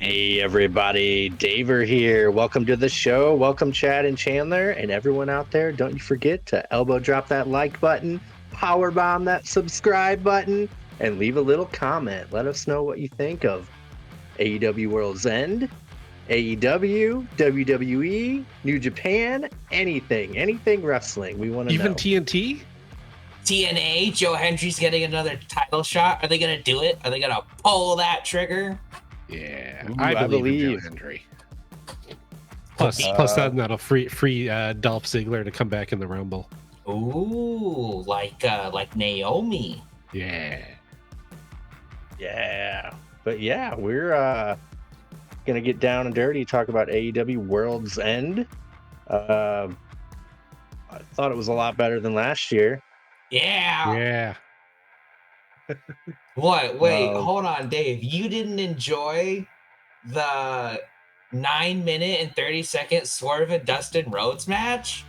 Hey everybody, Daver here. Welcome to the show. Welcome Chad and Chandler and everyone out there. Don't you forget to elbow drop that like button, power bomb that subscribe button, and leave a little comment. Let us know what you think of AEW World's End, AEW, WWE, New Japan, anything wrestling. We want to know. Even TNT? TNA, Joe Hendry's getting another title shot. Are they going to do it? Are they going to pull that trigger? Yeah, Ooh, I believe in believe. Joe Hendry. Plus that'll free Dolph Ziggler to come back in the Rumble. Ooh, like Naomi. Yeah. But yeah, we're gonna get down and dirty, talk about AEW World's End. I thought it was a lot better than last year. Yeah. What? Wait, hold on, Dave. You didn't enjoy the 9-minute and 30-second Swerve and Dustin Rhodes match?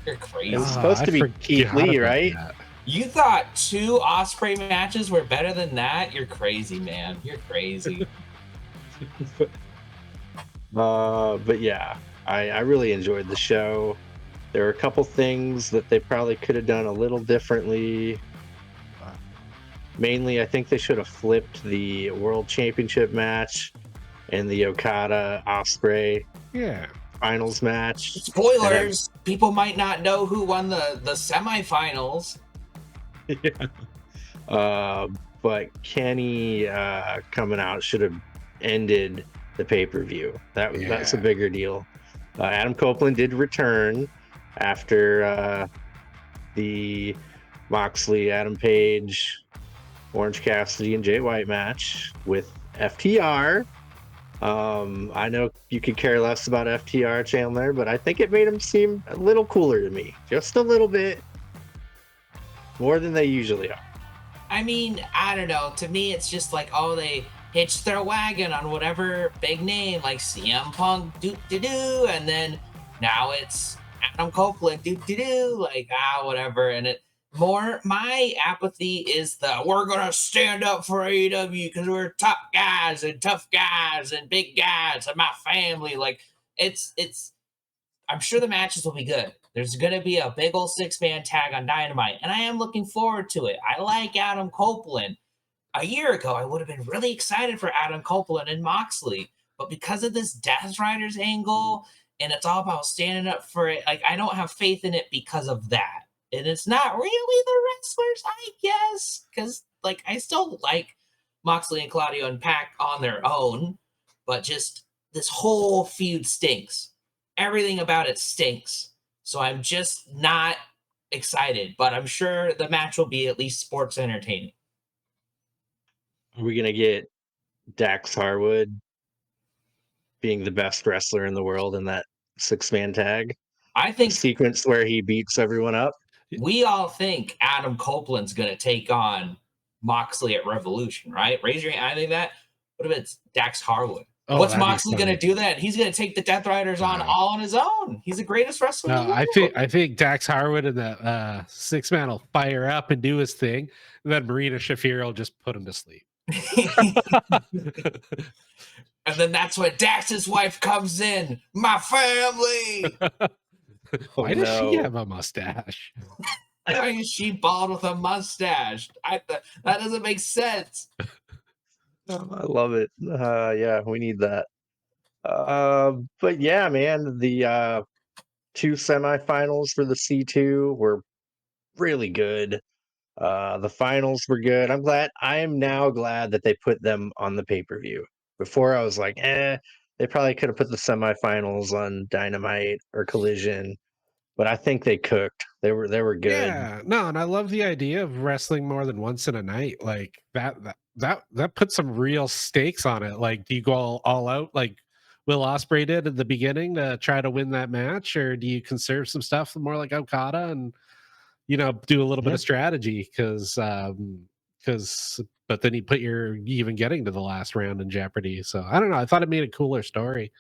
You're crazy. It was supposed to be Keith Lee, right? That. You thought 2 Ospreay matches were better than that? You're crazy, man. You're crazy. But yeah, I really enjoyed the show. There were a couple things that they probably could have done a little differently. Mainly, I think they should have flipped the World Championship match and the Okada Ospreay finals match. Spoilers! People might not know who won the semifinals. But Kenny coming out should have ended the pay-per-view. That's a bigger deal. Adam Copeland did return after the Moxley, Adam Page, Orange Cassidy, and Jay White match with FTR. I know you could care less about FTR, Chandler, but I think it made him seem a little cooler to me. Just a little bit. More than they usually are. I mean, I don't know. To me, it's just like, they hitched their wagon on whatever big name, like CM Punk, do-do-do, and then now it's Adam Copeland, do-do-do, like, whatever. And my apathy is we're gonna stand up for AEW because we're top guys and tough guys and big guys and my family. Like, I'm sure the matches will be good. There's going to be a big old 6-man tag on Dynamite, and I am looking forward to it. I like Adam Copeland. A year ago, I would have been really excited for Adam Copeland and Moxley, but because of this Death Riders angle, and it's all about standing up for it, like, I don't have faith in it because of that. And it's not really the wrestlers, I guess, because, like, I still like Moxley and Claudio and Pac on their own, but just this whole feud stinks. Everything about it stinks. So I'm just not excited, but I'm sure the match will be at least sports entertaining. Are we going to get Dax Harwood being the best wrestler in the world in that 6-man tag? I think the sequence where he beats everyone up. We all think Adam Copeland's going to take on Moxley at Revolution, right? Raise your hand. I think that. What if it's Dax Harwood? What's Moxley going to do then? He's going to take the Death Riders on all on his own. He's the greatest wrestler in the world. I think Dax Harwood and the 6-man will fire up and do his thing. And then Marina Shafir will just put him to sleep. And then that's when Dax's wife comes in. My family. Why does she have a mustache? Why is she bald with a mustache? That doesn't make sense. I love it. Yeah, we need that. But yeah, man, the 2 semifinals for the C2 were really good. The finals were good. I am now glad that they put them on the pay-per-view. Before I was like, they probably could have put the semifinals on Dynamite or Collision, but I think they cooked. They were good. Yeah, no, and I love the idea of wrestling more than once in a night. Like that puts some real stakes on it. Like, do you go all out like Will Ospreay did at the beginning to try to win that match, or do you conserve some stuff more like Okada and do a little bit of strategy? But then you put you even getting to the last round in jeopardy. So I don't know. I thought it made a cooler story.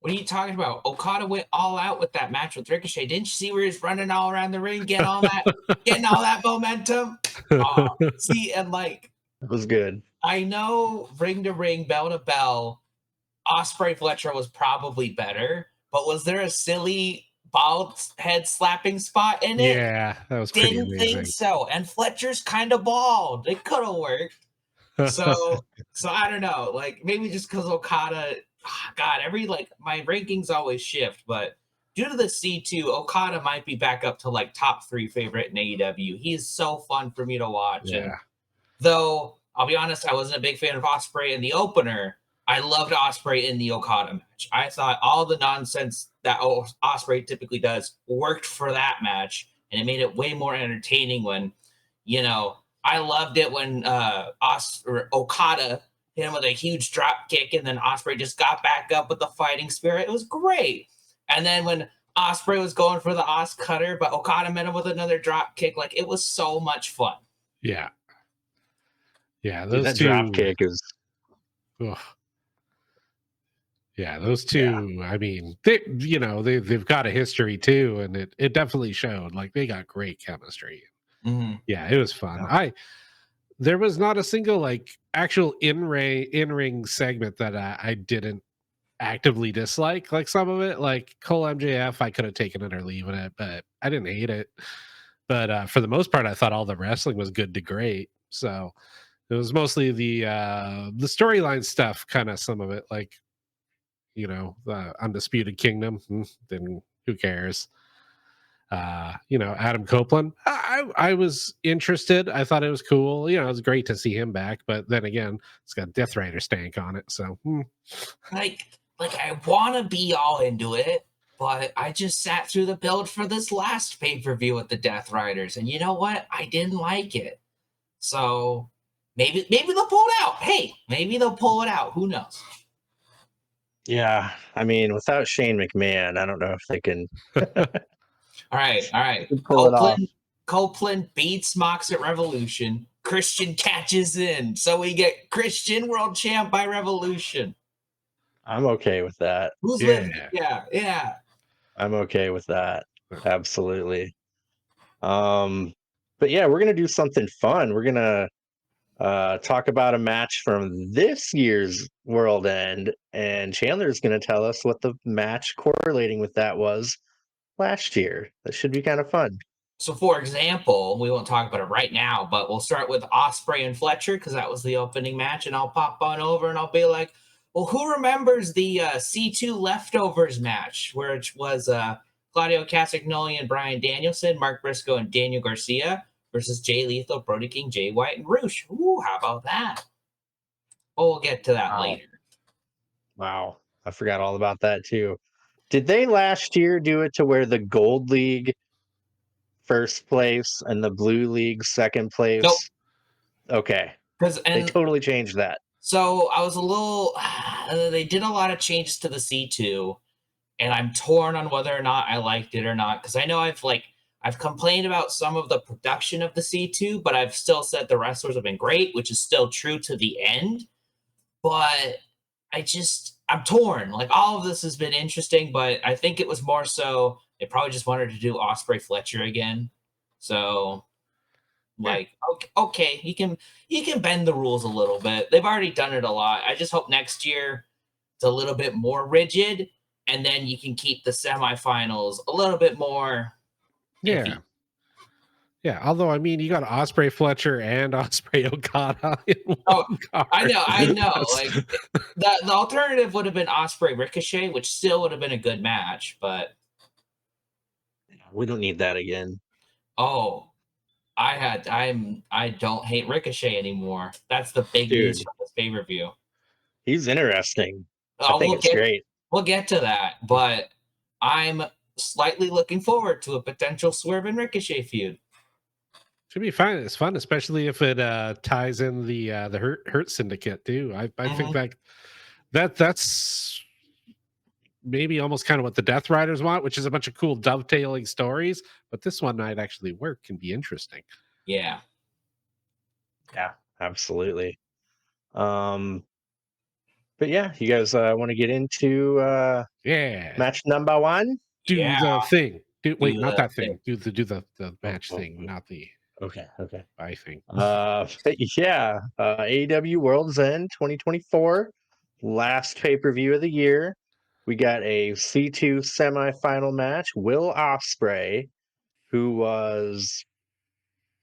What are you talking about? Okada went all out with that match with Ricochet. Didn't you see where he's running all around the ring, getting all that momentum? See, and like, It was good. I know ring to ring, bell to bell, Osprey Fletcher was probably better, but was there a silly bald head slapping spot in it? Yeah, that was pretty Didn't think amazing. so. And Fletcher's kind of bald. It could have worked. So I don't know. Like maybe just because Okada, God, my rankings always shift, but due to the C2, Okada might be back up to like top 3 favorite in AEW. He's so fun for me to watch. And Yeah. though I'll be honest, I wasn't a big fan of Osprey in the opener. I loved Osprey in the Okada match. I thought all the nonsense that Osprey typically does worked for that match, and it made it way more entertaining when, I loved it when Okada hit him with a huge drop kick, and then Osprey just got back up with the fighting spirit. It was great. And then when Osprey was going for the Os cutter, but Okada met him with another drop kick, like it was so much fun. Yeah. Yeah, Dude, those that two. drop kick is. Ugh. Yeah, those two. Yeah. I mean, they've got a history too, and it definitely showed. Like they got great chemistry. Mm-hmm. Yeah, it was fun. Yeah. There was not a single like actual in ring segment that I didn't actively dislike. Like some of it, like Cole MJF, I could have taken it or leaving it, but I didn't hate it. But for the most part, I thought all the wrestling was good to great. So it was mostly the storyline stuff, kind of some of it, like the Undisputed Kingdom. Then who cares? Adam Copeland. I was interested. I thought it was cool. It was great to see him back. But then again, it's got Death Rider stank on it. So like I want to be all into it, but I just sat through the build for this last pay-per-view with the Death Riders, and you know what? I didn't like it. So maybe they'll pull it out. Hey, maybe they'll pull it out. Who knows? Yeah, I mean, without Shane McMahon, I don't know if they can. All right. Pull it off. Copeland beats Mox at Revolution. Christian catches in, so we get Christian world champ by Revolution. I'm okay with that. Who's living? Yeah. I'm okay with that. Absolutely. But yeah, we're gonna do something fun. We're gonna talk about a match from this year's World End, and Chandler's gonna tell us what the match correlating with that was last year. That should be kind of fun. So, for example, we won't talk about it right now, but we'll start with Osprey and Fletcher because that was the opening match, and I'll pop on over and I'll be like, well, who remembers the C2 Leftovers match, where it was Claudio Castagnoli and Bryan Danielson, Mark Briscoe and Daniel Garcia versus Jay Lethal, Brody King, Jay White, and Roosh. Ooh, how about that? Well, we'll get to that later. Wow. I forgot all about that too. Did they last year do it to where the Gold League first place and the Blue League second place? Nope. Okay. They totally changed that. So I was a little, they did a lot of changes to the C2, and I'm torn on whether or not I liked it or not. Cause I know I've complained about some of the production of the C2, but I've still said the wrestlers have been great, which is still true to the end. But I'm torn. Like all of this has been interesting, but I think it was more so they probably just wanted to do Osprey Fletcher again. So okay, you can bend the rules a little bit. They've already done it a lot. I just hope next year it's a little bit more rigid, and then you can keep the semifinals a little bit more iffy. Yeah, although I mean, you got Osprey Fletcher and Osprey Okada in one card. I know. Like the alternative would have been Osprey Ricochet, which still would have been a good match, but we don't need that again. Oh, I don't hate Ricochet anymore. That's the big news from this pay-per-view. He's interesting. I think it's great. We'll get to that, but I'm slightly looking forward to a potential Swerve and Ricochet feud. Should be fun. It's fun, especially if it ties in the Hurt Syndicate too. I think that's maybe almost kind of what the Death Riders want, which is a bunch of cool dovetailing stories. But this one might actually work. Can be interesting. Yeah, absolutely. But yeah, you guys want to get into match number 1? Do the thing. Not that thing. Do the match thing, not the. Okay. I think. Yeah. AEW World's End 2024, last pay-per-view of the year. We got a C2 semifinal match. Will Ospreay, who was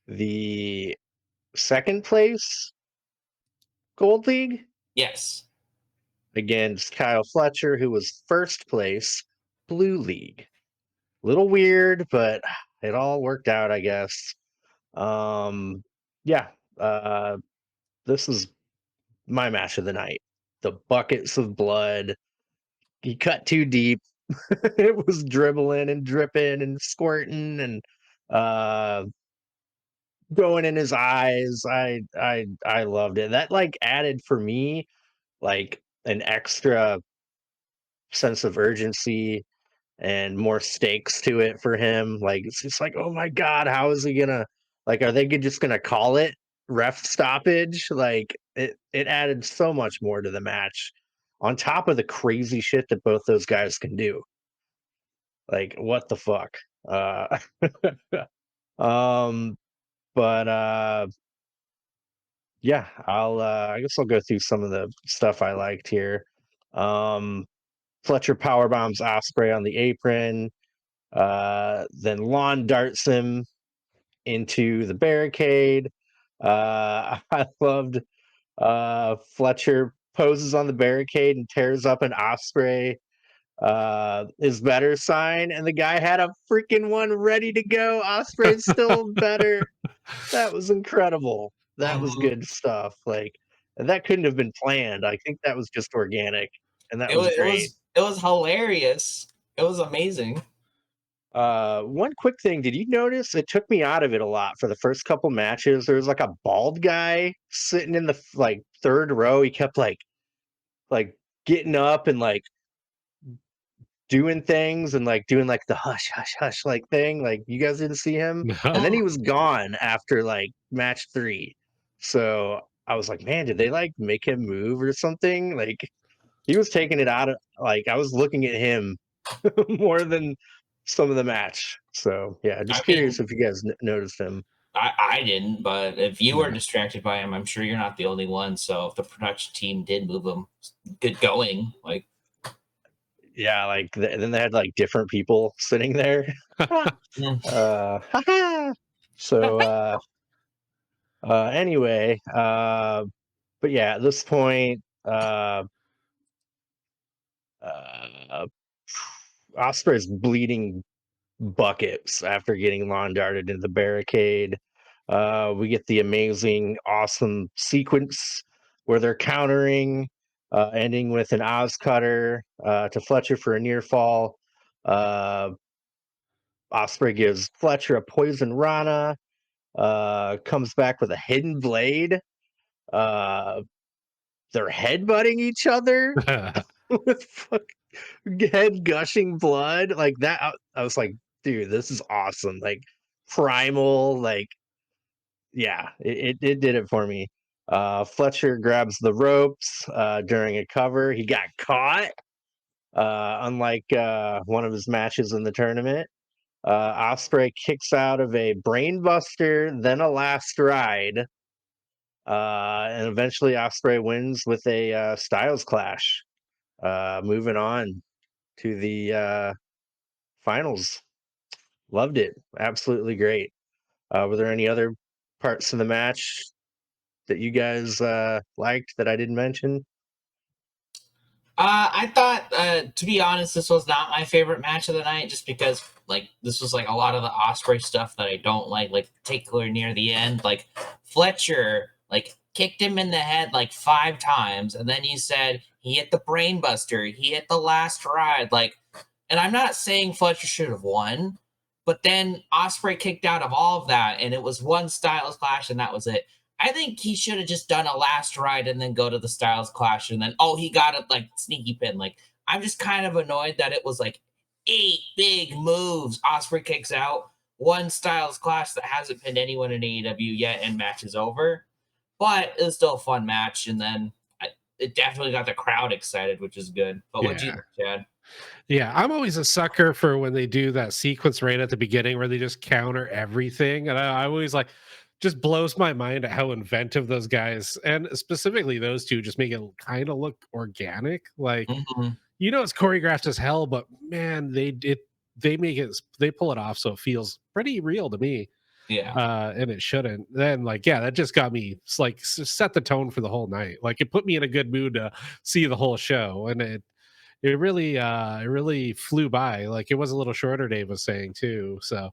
the second place Gold League, Yes. against Kyle Fletcher, who was first place Blue League. Little weird, but it all worked out, I guess. Yeah. This is my match of the night. The buckets of blood. He cut too deep. It was dribbling and dripping and squirting and uh going in his eyes. I loved it. That like added for me like an extra sense of urgency and more stakes to it for him. Like it's just like, oh my god, how is he gonna like? Are they just gonna call it ref stoppage? Like it added so much more to the match, on top of the crazy shit that both those guys can do. Like what the fuck? Uh, um, but yeah, I guess I'll go through some of the stuff I liked here. Um, Fletcher power bombs Osprey on the apron. Then Lon darts him into the barricade. I loved Fletcher poses on the barricade and tears up an Osprey is better sign, and the guy had a freaking one ready to go. Osprey's still better. That was incredible. That was Mhm. good stuff. Like, and that couldn't have been planned. I think that was just organic, and that It was was it great. was it was hilarious. It was amazing. One quick thing, did you notice it took me out of it a lot for the first couple matches? There was like a bald guy sitting in the like third row. He kept like getting up and like doing things and like doing like the hush hush hush like thing. Like you guys didn't see him, and then No. he was gone after like match 3. So I was like, man, did they like make him move or something? Like he was taking it out of like I was looking at him more than some of the match. So yeah, I just curious mean, if you guys noticed him. I didn't, but if you were Yeah. distracted by him, I'm sure you're not the only one. So if the production team did move him, good going. Like, Yeah, like then they had like different people sitting there. mm. So anyway, but yeah, at this point, uh Osprey's bleeding buckets after getting lawn darted into the barricade. We get the amazing, awesome sequence where they're countering, ending with an Oz cutter to Fletcher for a near fall. Uh, Osprey gives Fletcher a poison rana, comes back with a hidden blade. Uh, they're headbutting each other with head gushing blood like that. I was like, dude, this is awesome. Like primal, like yeah, it did it for me. Fletcher grabs the ropes during a cover. He got caught, unlike one of his matches in the tournament. Osprey kicks out of a brainbuster, then a last ride, and eventually Osprey wins with a Styles Clash. Moving on to the finals. Loved it. Absolutely great. Were there any other parts of the match that you guys liked that I didn't mention? I thought, to be honest, this was not my favorite match of the night, just because like this was like a lot of the Osprey stuff that I don't like particularly near the end. Like Fletcher, like kicked him in the head like 5 times, and then he said he hit the brainbuster, he hit the last ride, like. And I'm not saying Fletcher should have won, but then Osprey kicked out of all of that, and it was one Styles Clash, and that was it. I think he should have just done a last ride and then go to the Styles Clash, and then he got it like sneaky pin. Like I'm just kind of annoyed that it was like 8 big moves. Osprey kicks out, one Styles Clash that hasn't pinned anyone in AEW yet, and match is over. But it was still a fun match, and then it definitely got the crowd excited, which is good. But what'd you Yeah. think, Chad? Yeah, I'm always a sucker for when they do that sequence right at the beginning where they just counter everything. And I always like just blows my mind at how inventive those guys and specifically those two just make it kind of look organic. Like, Mhm. it's choreographed as hell, but man, they pull it off so it feels pretty real to me. Yeah. And it shouldn't. Then like, yeah, that just got me like set the tone for the whole night. Like it put me in a good mood to see the whole show. And it really flew by. Like it was a little shorter, Dave was saying too. So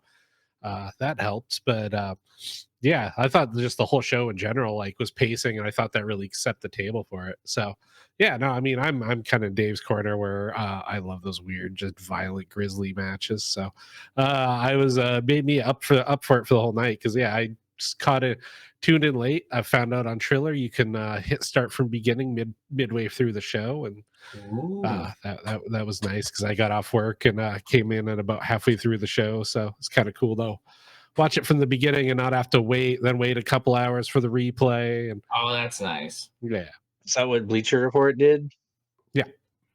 that helped. But yeah, I thought just the whole show in general like was pacing, and I thought that really set the table for it. So yeah, no, I mean I'm kind of Dave's corner where I love those weird, just violent, grisly matches. So I was made me up for it for the whole night because yeah, I just tuned in late. I found out on Triller you can hit start from beginning midway through the show, and Ooh. that was nice because I got off work and came in at about halfway through the show. So it's kind of cool though. Watch it from the beginning and not have to wait a couple hours for the replay. And Oh, that's nice. yeah, Is that what Bleacher Report did? yeah.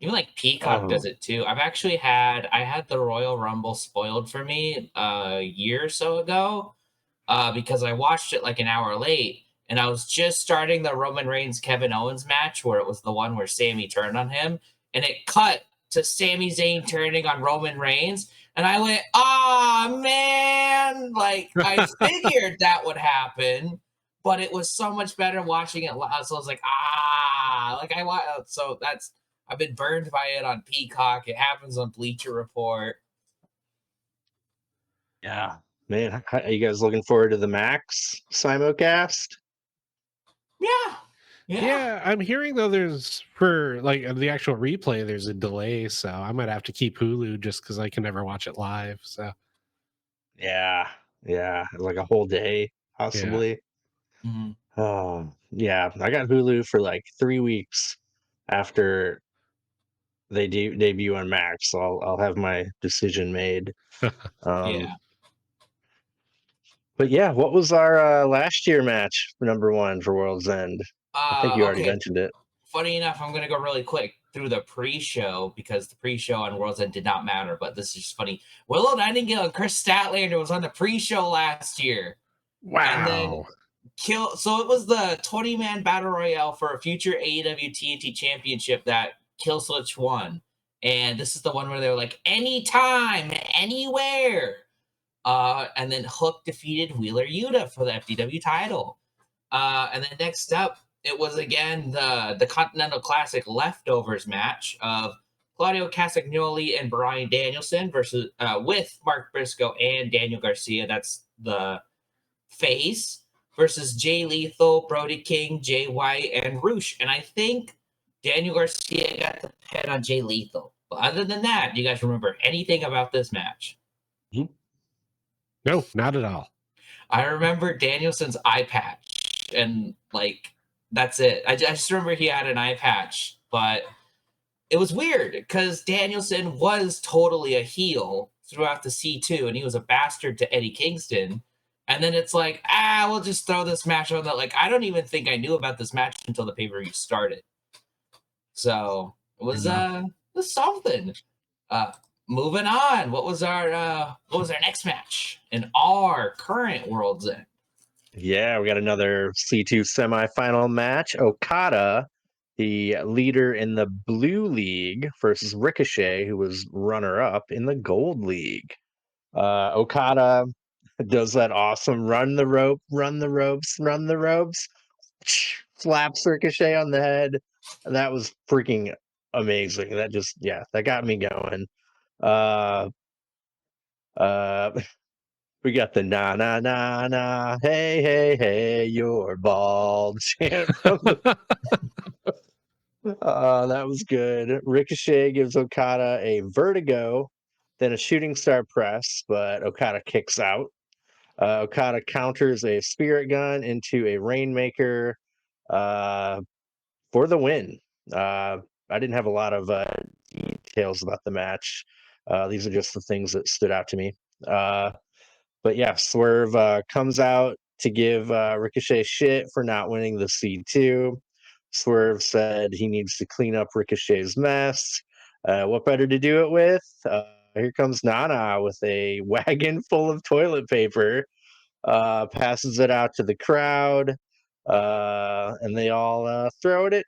Even like Peacock does it too. I had the Royal Rumble spoiled for me a year or so ago because I watched it like an hour late, and I was just starting the Roman Reigns Kevin Owens match where it was the one where Sammy turned on him, and it cut to Sami Zayn turning on Roman Reigns, and I went, "Ah, man!" Like I figured that would happen, but it was so much better watching it live. So I was like, "Ah!" Like so that's I've been burned by it on Peacock. It happens on Bleacher Report. Yeah, man. Are you guys looking forward to the Max simulcast? Yeah, yeah. Yeah, I'm hearing though there's for like the actual replay, there's a delay, so I might have to keep Hulu just because I can never watch it live. So Yeah, yeah, like a whole day yeah. possibly. Mhm. Oh, yeah. I got Hulu for like 3 weeks after they debut on Max, so I'll have my decision made. Um, Yeah. but yeah, what was our last year match for number one for World's End? I think you already Okay. mentioned it. Funny enough, I'm gonna go really quick through the pre-show because the pre-show on World's End did not matter. But this is just funny. Willow Nightingale and Chris Statlander was on the pre-show last year, and then Wow. So it was the 20-man battle royale for a future AEW TNT championship that Killswitch won. And this is the one where they were like, anytime, anywhere. And then Hook defeated Wheeler Yuta for the FDW title. And then next up, it was again the Continental Classic leftovers match of Claudio Castagnoli and Bryan Danielson versus with Mark Briscoe and Daniel Garcia. That's the face versus Jay Lethal, Brody King, Jay White, and Roosh. And I think Daniel Garcia got the pin on Jay Lethal. But other than that, do you guys remember anything about this match? No, not at all. I remember Danielson's eye patch, and like that's it. I just remember he had an eye patch, but it was weird because Danielson was totally a heel throughout the C2, and he was a bastard to Eddie Kingston. And then it's like, we'll just throw this match on that. Like, I don't even think I knew about this match until the pay-per-view started. So it was something. Uh, Moving on. What was our next match in our current World's End? Yeah, we got another C2 semifinal match. Okada, the leader in the Blue League, versus Ricochet, who was runner-up in the Gold League. Okada does that awesome run the rope, run the ropes, run the ropes, slaps Ricochet on the head. That was freaking amazing. That got me going. Uh, uh, we got the na na na na, hey hey hey, you're bald chant from the. That was good. Ricochet gives Okada a vertigo, then a shooting star press, but Okada kicks out. Okada counters a spirit gun into a rainmaker for the win. I didn't have a lot of details about the match. These are just the things that stood out to me. But yeah, Swerve comes out to give Ricochet shit for not winning the C2. Swerve said he needs to clean up Ricochet's mess. What better to do it with? Here comes Nana with a wagon full of toilet paper, passes it out to the crowd, and they all throw it at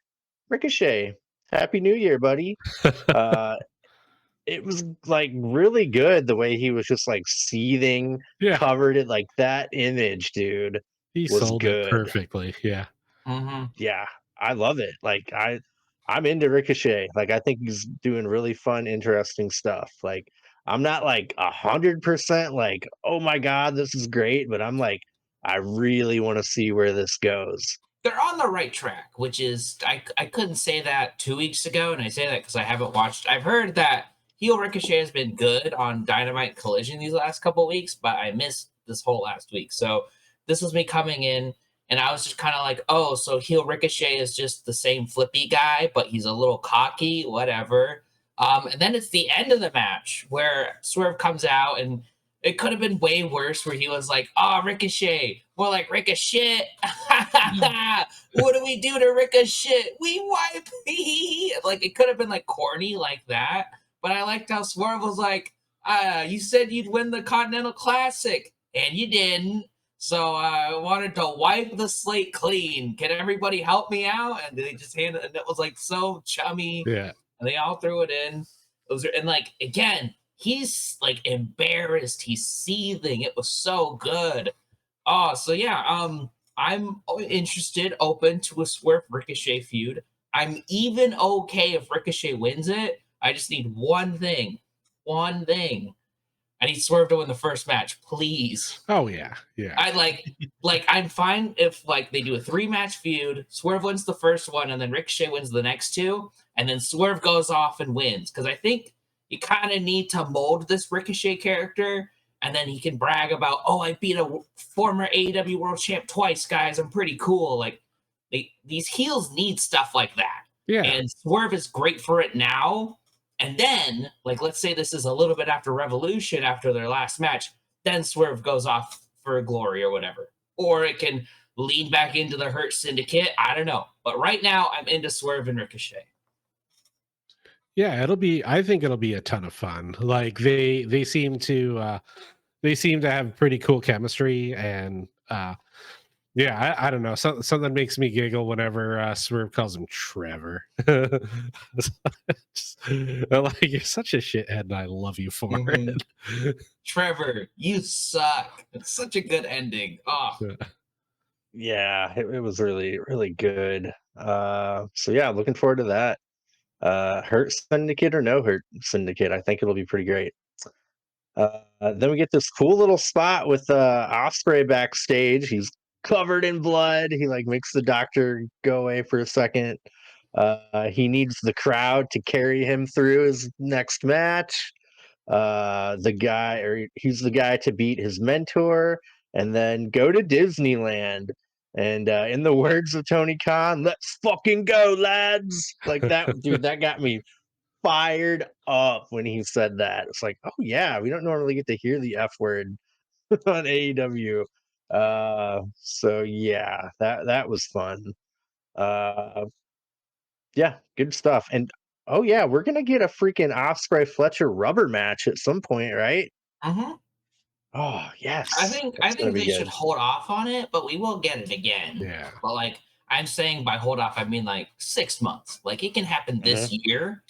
Ricochet. Happy New Year, buddy. Uh, it was like really good the way he was just like seething, Yeah, covered it like that image, dude, he was sold it good. perfectly. Yeah. Yeah, I love it. Like I'm into Ricochet. Like I think he's doing really fun, interesting stuff. Like I'm not like 100% like, oh my god, this is great, but I'm like, I really want to see where this goes. They're on the right track, which is I couldn't say that 2 weeks ago, and I say that because I haven't watched. I've heard that heel Ricochet has been good on Dynamite Collision these last couple weeks, but I missed this whole last week. So this was me coming in, and I was just kind of like, oh, so heel Ricochet is just the same flippy guy, but he's a little cocky, whatever. And then it's the end of the match where Swerve comes out, and it could have been way worse where he was like, oh, Ricochet. More like Ricochet. What do we do to Ricochet? We wipe. Like, it could have been like corny like that. But I liked how Swerve was like, you said you'd win the Continental Classic, and you didn't. So I wanted to wipe the slate clean. Can everybody help me out? And they just handed, and it was like so chummy. Yeah. And they all threw it in. It was, and like again, he's like embarrassed. He's seething. It was so good. Oh, so yeah. I'm interested, open to a Swerve Ricochet feud. I'm even okay if Ricochet wins it. I just need one thing. One thing. I need Swerve to win the first match, please. Oh yeah. Yeah. I like I'm fine if like they do a 3-match feud, Swerve wins the first one, and then Ricochet wins the next two, and then Swerve goes off and wins. Because I think you kind of need to mold this Ricochet character, and then he can brag about, oh, I beat a former AEW World Champ twice, guys. I'm pretty cool. Like these heels need stuff like that. Yeah. And Swerve is great for it now. And then, like, let's say this is a little bit after Revolution, after their last match, then Swerve goes off for Glory or whatever. Or it can lean back into the Hurt Syndicate. I don't know. But right now, I'm into Swerve and Ricochet. Yeah, I think it'll be a ton of fun. Like they seem to have pretty cool chemistry, and yeah, I don't know. Something makes me giggle whenever Swerve calls him Trevor. Like, you're such a shithead, and I love you for it. Trevor, you suck. It's such a good ending. Oh, Yeah, it was really, really good. So yeah, looking forward to that. Hurt Syndicate or no Hurt Syndicate, I think it'll be pretty great. Then we get this cool little spot with Ospreay backstage. He's covered in blood. He like makes the doctor go away for a second. He needs the crowd to carry him through his next match. He's the guy to beat his mentor and then go to Disneyland. And in the words of Tony Khan, let's fucking go, lads. Like that, dude, that got me fired up when he said that. It's like, oh yeah, we don't normally get to hear the F word on AEW. So yeah, that was fun. Yeah, good stuff. And oh yeah, we're gonna get a freaking Ospreay Fletcher rubber match at some point, right? Oh yes, I think they should hold off on it, but we will get it again. Yeah. But like I'm saying by hold off, I mean like 6 months. Like it can happen this year.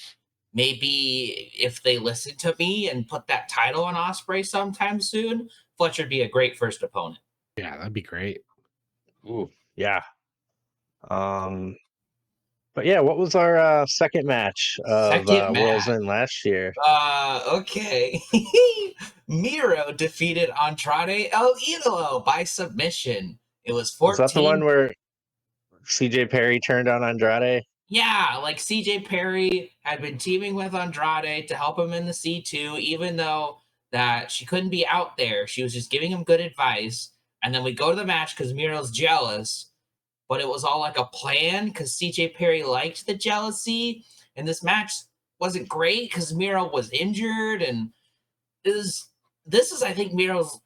Maybe if they listen to me and put that title on Ospreay sometime soon, Fletcher'd be a great first opponent. Yeah, that'd be great. Ooh, yeah. But yeah, what was our second match of World's End last year? Okay. Miro defeated Andrade El Idolo by submission. It was 14. Was that the one where CJ Perry turned on Andrade? Yeah, like CJ Perry had been teaming with Andrade to help him in the C2, even though that she couldn't be out there. She was just giving him good advice. And then we go to the match because Miro's jealous. But it was all like a plan because CJ Perry liked the jealousy. And this match wasn't great because Miro was injured. And this is, I think, Miro's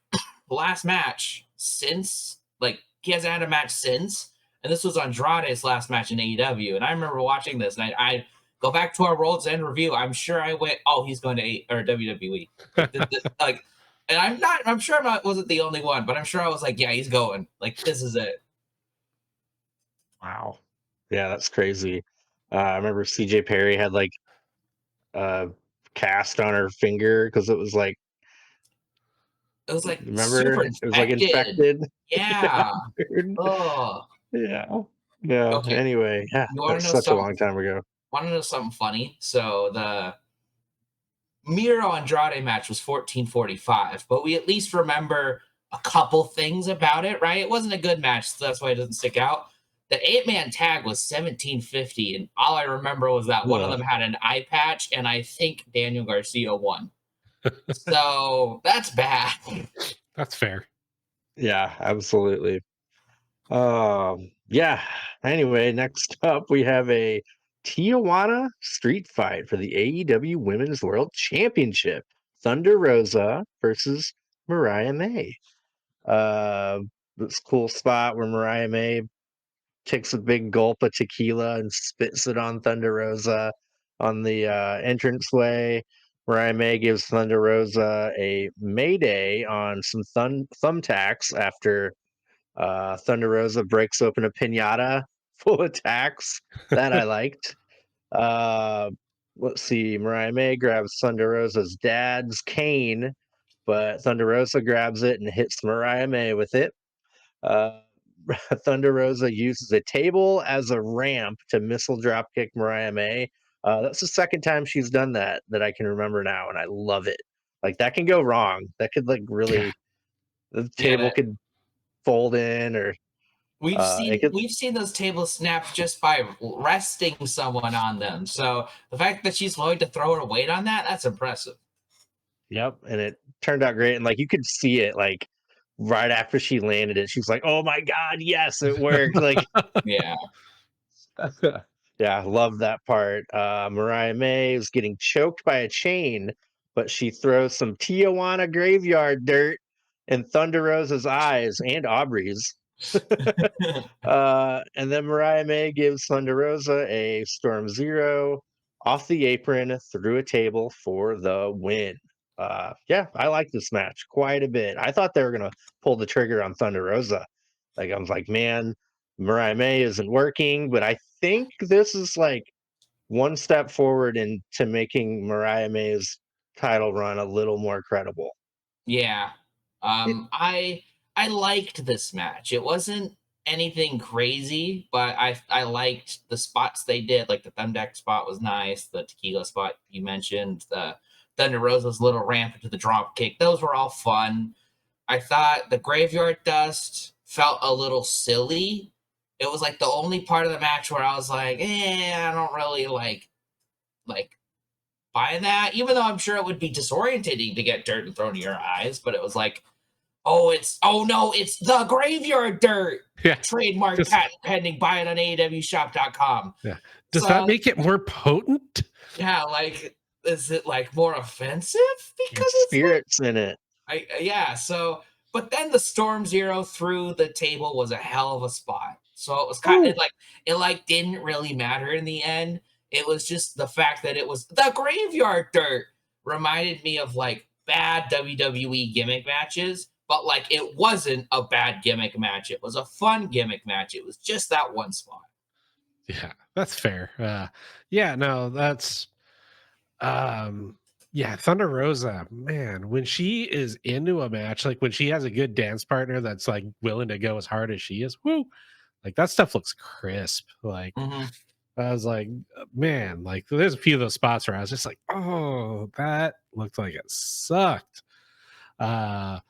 last match since, like, he hasn't had a match since. And this was Andrade's last match in AEW. And I remember watching this, and I go back to our World's End review. I'm sure I went, oh, he's going to WWE. Like, and I'm sure wasn't the only one, but I'm sure I was like, yeah, he's going. Like, this is it. Wow. Yeah, that's crazy. I remember CJ Perry had like a cast on her finger because it was like, It was like remember, super it was like infected. infected. Yeah, Yeah. dude. Oh. Yeah. Yeah. Okay. Anyway, yeah, You want to that's know such a something? long time ago. Want to know something funny? So the Miro Andrade match was 14:45, but we at least remember a couple things about it, right? It wasn't a good match, so that's why it doesn't stick out. The 8-man tag was 17:50, and all I remember was that one of Ugh. them had an eye patch, and I think Daniel Garcia won. So that's bad. That's fair. Yeah, absolutely. Yeah. Anyway, next up we have a Tijuana street fight for the AEW Women's World Championship. Thunder Rosa versus Mariah May. Uh, this cool spot where Mariah May takes a big gulp of tequila and spits it on Thunder Rosa on the entranceway. Mariah May gives Thunder Rosa a mayday on some thumbtacks after Thunder Rosa breaks open a pinata full of tacks. That I liked. Uh, let's see. Mariah May grabs Thunder Rosa's dad's cane, but Thunder Rosa grabs it and hits Mariah May with it. Uh, Thunder Rosa uses a table as a ramp to missile drop kick Mariah May. That's the second time she's done that I can remember now, and I love it. Like that can go wrong. That could like Yeah. really the Yeah, table could fold in, or it could. we've seen those tables snap just by resting someone on them. So the fact that she's willing to throw her weight on that's impressive. Yep, and it turned out great, and like you could see it like right after she landed it. She's like, "Oh my god, yes, it worked!" Like, Yeah. yeah, love that part. Mariah May is getting choked by a chain, but she throws some Tijuana graveyard dirt in Thunder Rosa's eyes and Aubrey's. And then Mariah May gives Thunder Rosa a Storm Zero off the apron through a table for the win. Yeah, I like this match quite a bit. I thought they were gonna pull the trigger on Thunder Rosa. Like I was like, man, Mariah May isn't working, but I think this is like one step forward into making Mariah May's title run a little more credible. Yeah. I liked this match. It wasn't anything crazy, but I liked the spots they did. Like the thumb deck spot was nice. The tequila spot you mentioned, the Thunder Rosa's little ramp into the drop kick. Those were all fun. I thought the graveyard dust felt a little silly. It was like the only part of the match where I was like, I don't really like buy that, even though I'm sure it would be disorientating to get dirt and thrown in your eyes. But it was like, oh no, it's the graveyard dirt. Yeah. Trademark patent pending. Buy it on AEWshop.com. Yeah. Does that make it more potent? Yeah, like, is it like more offensive because it's spirits in it? Yeah. So, but then the Storm Zero through the table was a hell of a spot. So it was kind of like it didn't really matter in the end. It was just the fact that it was the graveyard dirt reminded me of like bad WWE gimmick matches, but like it wasn't a bad gimmick match. It was a fun gimmick match. It was just that one spot. Yeah, that's fair. Yeah, no, that's yeah, Thunder Rosa, man, when she is into a match, like when she has a good dance partner that's like willing to go as hard as she is, whoo, like that stuff looks crisp. Like I was like, man, like there's a few of those spots where I was just like, oh, that looked like it sucked. And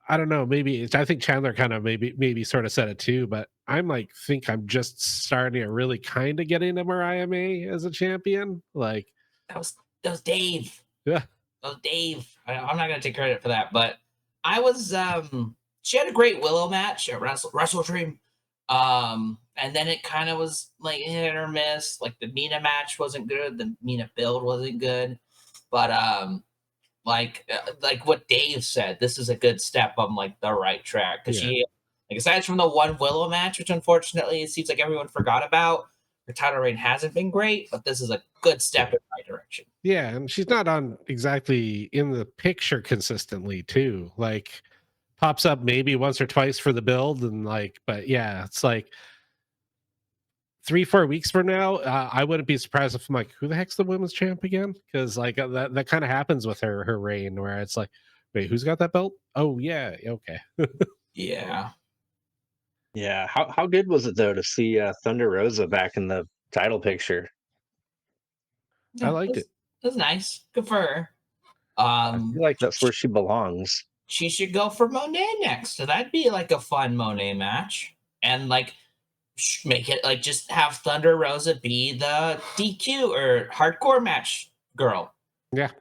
I don't know, maybe I think Chandler kind of maybe sort of said it too, but I'm like think I'm just starting to really kind of get into Mariah May as a champion. Like that was Dave. Yeah. That was Dave. I'm not gonna take credit for that, but I was she had a great Willow match at Wrestle Dream. And then it kind of was like hit or miss. Like the Mina match wasn't good, the Mina build wasn't good. But like what Dave said, this is a good step on like the right track because she, like, aside from the one Willow match, which unfortunately it seems like everyone forgot about, Her title reign hasn't been great, but this is a good step in the right direction. Yeah, and she's not on exactly in the picture consistently too. Like pops up maybe once or twice for the build, and like, but yeah, it's like 3-4 weeks from now, I wouldn't be surprised if I'm like, who the heck's the women's champ again? Because like that kind of happens with her reign, where it's like, wait, who's got that belt? Oh yeah, okay. Yeah. Yeah. How good was it though to see Thunder Rosa back in the title picture? I liked it. That's nice. Good for her. I feel like that's where she belongs. She should go for Monet next. So that'd be like a fun Monet match. And like make it like just have Thunder Rosa be the DQ or hardcore match girl. Yeah.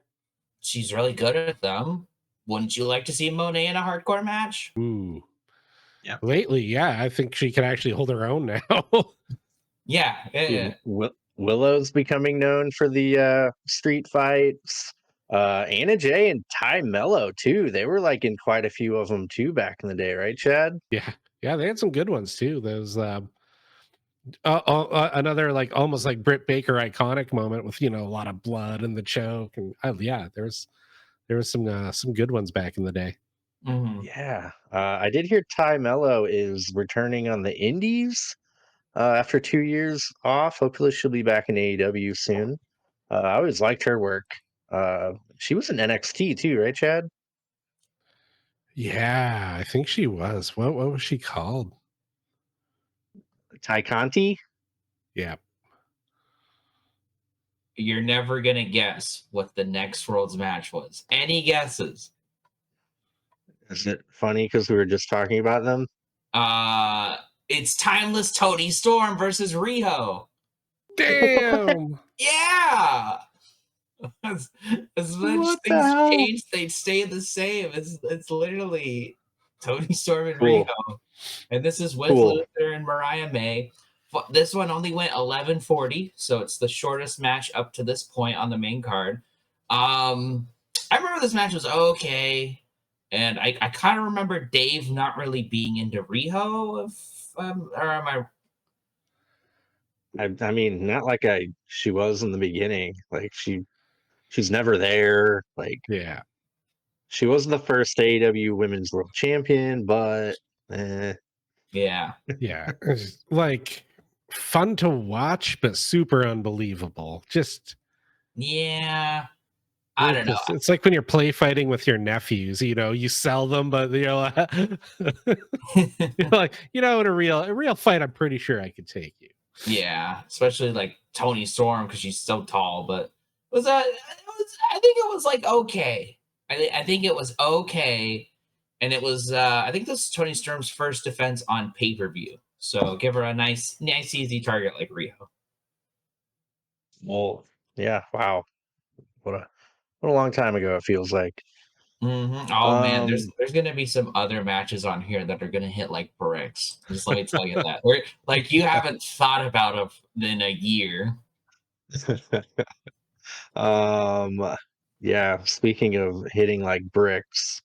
She's really good at them. Wouldn't you like to see Monet in a hardcore match? Ooh. Yeah. Lately, yeah, I think she can actually hold her own now. Yeah. Dude, Willow's becoming known for the street fights. Anna Jay and Ty Mello too. They were like in quite a few of them too back in the day, right, Chad? Yeah, they had some good ones too. Those another like almost like Britt Baker iconic moment with a lot of blood and the choke, and yeah, there was some good ones back in the day. Mm-hmm. Yeah, I did hear Ty Mello is returning on the Indies after 2 years off. Hopefully, she'll be back in AEW soon. I always liked her work. She was in NXT too, right, Chad? Yeah, I think she was. What was she called? Ty Conti. Yeah. You're never gonna guess what the next World's match was. Any guesses? Is it funny because we were just talking about them? It's Timeless Toni Storm versus Riho. Damn. Yeah. As much What the things hell? change, they stay the same. It's literally Toni Storm and Cool. Riho, and this is with Cool. Luther and Mariah May. This one only went 11:40, so it's the shortest match up to this point on the main card. I remember this match was okay, and I kind of remember Dave not really being into Riho. Or am I? I mean, not like she was in the beginning. Like she's never there. Like Yeah. she was the first AEW Women's World Champion, but Yeah. Yeah. It's like fun to watch, but super unbelievable. Just Yeah. I don't know. It's like when you're play fighting with your nephews, you sell them, but you're like, in a real fight, I'm pretty sure I could take you. Yeah, especially like Toni Storm because she's so tall. But I think it was like okay. I think it was okay, and it was. I think this is Toni Storm's first defense on pay-per-view. So give her a nice easy target like Riho. well, yeah, wow. What a long time ago it feels like. Mm-hmm. Oh man, there's gonna be some other matches on here that are gonna hit like bricks. Just let me tell you that. Like you haven't thought about it in a year. Yeah, speaking of hitting like bricks,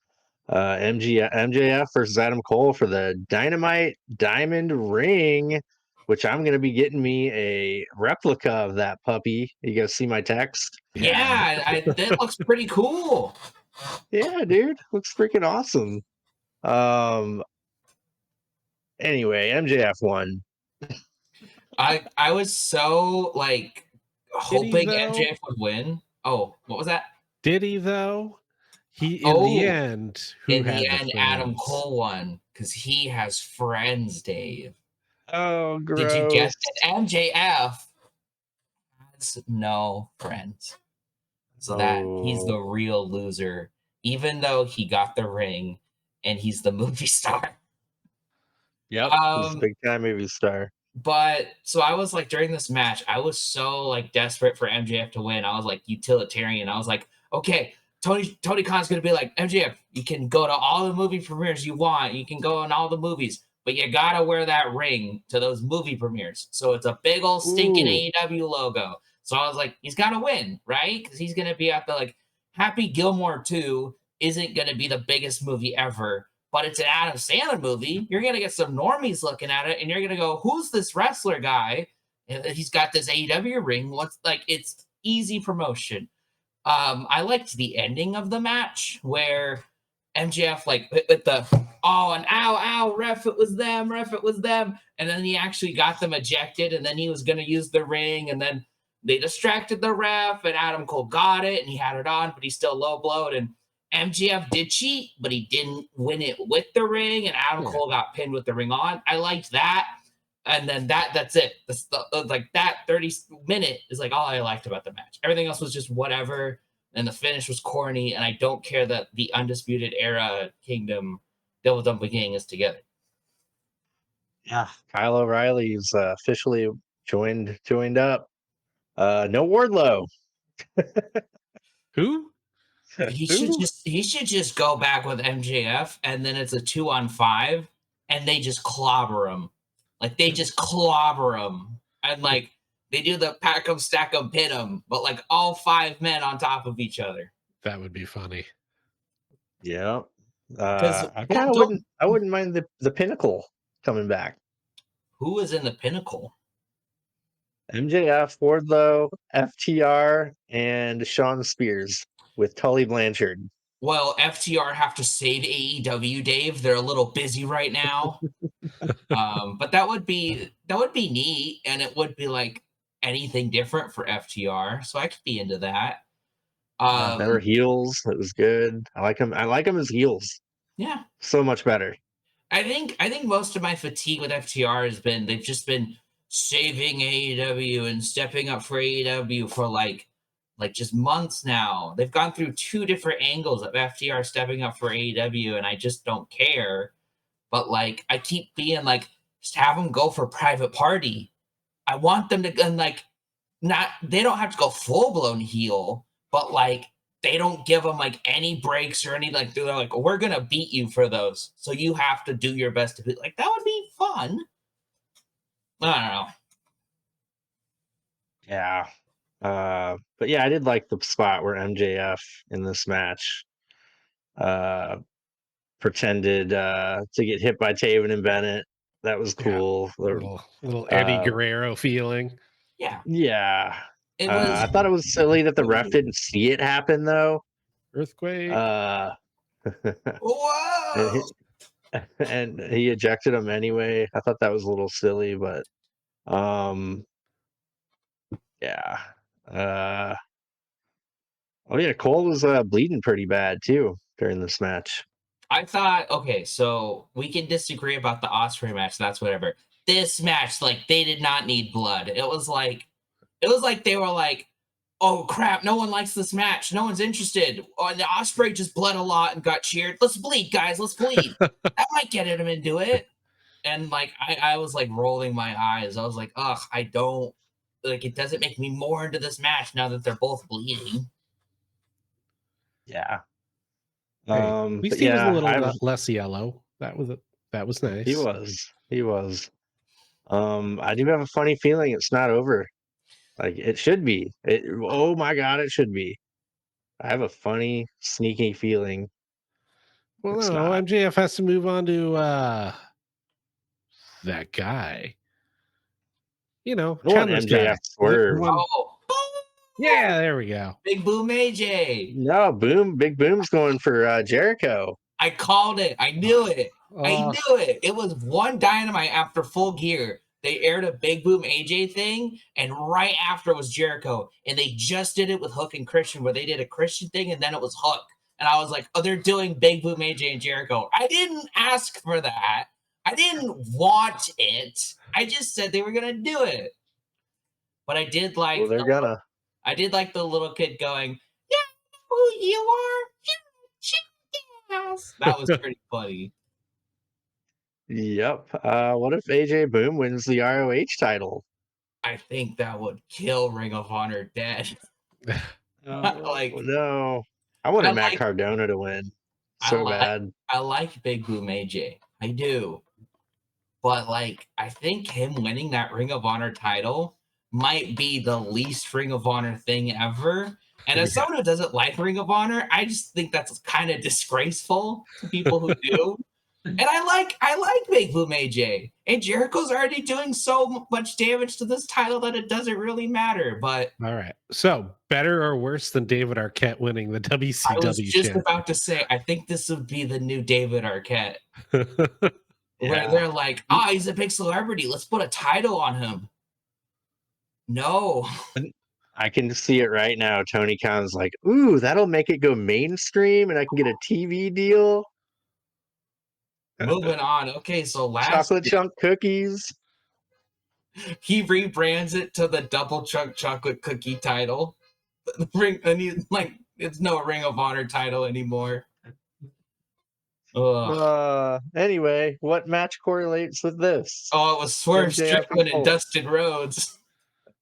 MJF versus Adam Cole for the Dynamite Diamond Ring, which I'm gonna be getting me a replica of that puppy. You guys see my text? Yeah, that looks pretty cool. Yeah, dude, looks freaking awesome. Anyway, MJF won. I was so like hoping though? MJF would win. Oh, what was that? Did he though? In the end, Adam Cole won because he has friends, Dave. Oh, gross. Did you guess it? MJF has no friends. So that he's the real loser, even though he got the ring and he's the movie star. Yep, he's a big time movie star. But so I was like, during this match, I was so like desperate for MJF to win. I was like utilitarian. I was like, okay, Tony Khan's gonna be like, MJF, you can go to all the movie premieres you want. You can go in all the movies, but you gotta wear that ring to those movie premieres. So it's a big old stinking AEW logo. So I was like, he's gotta win, right? Because he's gonna be at the like Happy Gilmore 2 isn't gonna be the biggest movie ever. But it's an Adam Sandler movie. You're going to get some normies looking at it, and you're going to go, who's this wrestler guy? And he's got this AEW ring. What's like, it's easy promotion. I liked the ending of the match where MJF like with the and ow, ref, it was them, and then he actually got them ejected, and then he was gonna use the ring, and then they distracted the ref, and Adam Cole got it, and he had it on, but he still low blowed, and MJF did cheat, but he didn't win it with the ring, and Adam Cole got pinned with the ring on. I liked that. And then that's it. Like that 30-minute is like all I liked about the match. Everything else was just whatever. And the finish was corny. And I don't care that the Undisputed Era Kingdom Double Dumping Gang is together. Yeah, Kyle O'Reilly's officially joined up. No Wardlow. Who? He should just go back with MJF, and then it's a 2-on-5, and they just clobber him. Like, they just clobber him. And, like, they do the pack 'em, stack 'em, pin 'em, but, like, all 5 men on top of each other. That would be funny. Yeah. I wouldn't mind the Pinnacle coming back. Who is in the Pinnacle? MJF, Wardlow, FTR, and Sean Spears with Tully Blanchard. Well, FTR have to save AEW, Dave. They're a little busy right now. But that would be neat, and it would be like anything different for FTR. So I could be into that. They were heels. It was good. I like them as heels. Yeah, so much better. I think most of my fatigue with FTR has been they've just been saving AEW and stepping up for AEW for like just months now. They've gone through 2 different angles of FTR stepping up for AEW, and I just don't care. But like, I keep being like, just have them go for Private Party. I want them to, and like, they don't have to go full blown heel, but like, they don't give them like any breaks or any like, they're like, we're gonna beat you for those, so you have to do your best to be like, that would be fun. I don't know. Yeah. But yeah, I did like the spot where MJF in this match pretended to get hit by Taven and Bennett. That was cool. Yeah. Little Eddie Guerrero feeling. Yeah. Yeah. It was. I thought it was silly that the ref didn't see it happen though. Earthquake. Whoa! And he ejected him anyway. I thought that was a little silly, but yeah. Oh yeah, Cole was bleeding pretty bad too during this match. I thought, okay, so we can disagree about the Osprey match. That's whatever. This match, like, they did not need blood. It was like they were like, oh crap, no one likes this match. No one's interested. Oh, and the Osprey just bled a lot and got cheered. Let's bleed, guys. Let's bleed. That might get him into it. And like, I was like rolling my eyes. I was like, ugh, I don't like. It doesn't make me more into this match now that they're both bleeding. Yeah. At least he was a little less yellow. That was nice. He was. I do have a funny feeling it's not over. Like it should be. Oh my god, it should be. I have a funny, sneaky feeling. Well, no, MJF has to move on to that guy. You know, MJF swerve. Yeah, there we go. Big Boom AJ. No, Big Boom's going for Jericho. I called it. I knew it. I knew it. It was one Dynamite after Full Gear. They aired a Big Boom AJ thing, and right after it was Jericho. And they just did it with Hook and Christian, where they did a Christian thing, and then it was Hook. And I was like, oh, they're doing Big Boom AJ and Jericho. I didn't ask for that. I didn't want it. I just said they were going to do it. But I did like... Well, they're gonna. I did like the little kid going, yeah, who you are? That was pretty funny. Yep. What if AJ Boom wins the ROH title? I think that would kill Ring of Honor dead. No. I wanted Matt Cardona to win bad. I like Big Boom AJ. I do. But like, I think him winning that Ring of Honor title might be the least Ring of Honor thing ever. And as someone who doesn't like Ring of Honor, I just think that's kind of disgraceful to people who do. And I like Big Boom AJ. And Jericho's already doing so much damage to this title that it doesn't really matter. But All right. So better or worse than David Arquette winning the I was WCW just champion? about to say, I think this would be the new David Arquette. Where Yeah. they're like, he's a big celebrity. Let's put a title on him. No. I can see it right now. Tony Khan's like, ooh, that'll make it go mainstream and I can get a TV deal. Moving on. Okay, so last Chocolate year, chunk cookies. he rebrands it to the Double Chunk Chocolate Cookie title. The ring, and he's like, it's no Ring of Honor title anymore. Ugh. Anyway, what match correlates with this? Oh, it was Swerve MJF Strickland and Cole. Dustin Rhodes.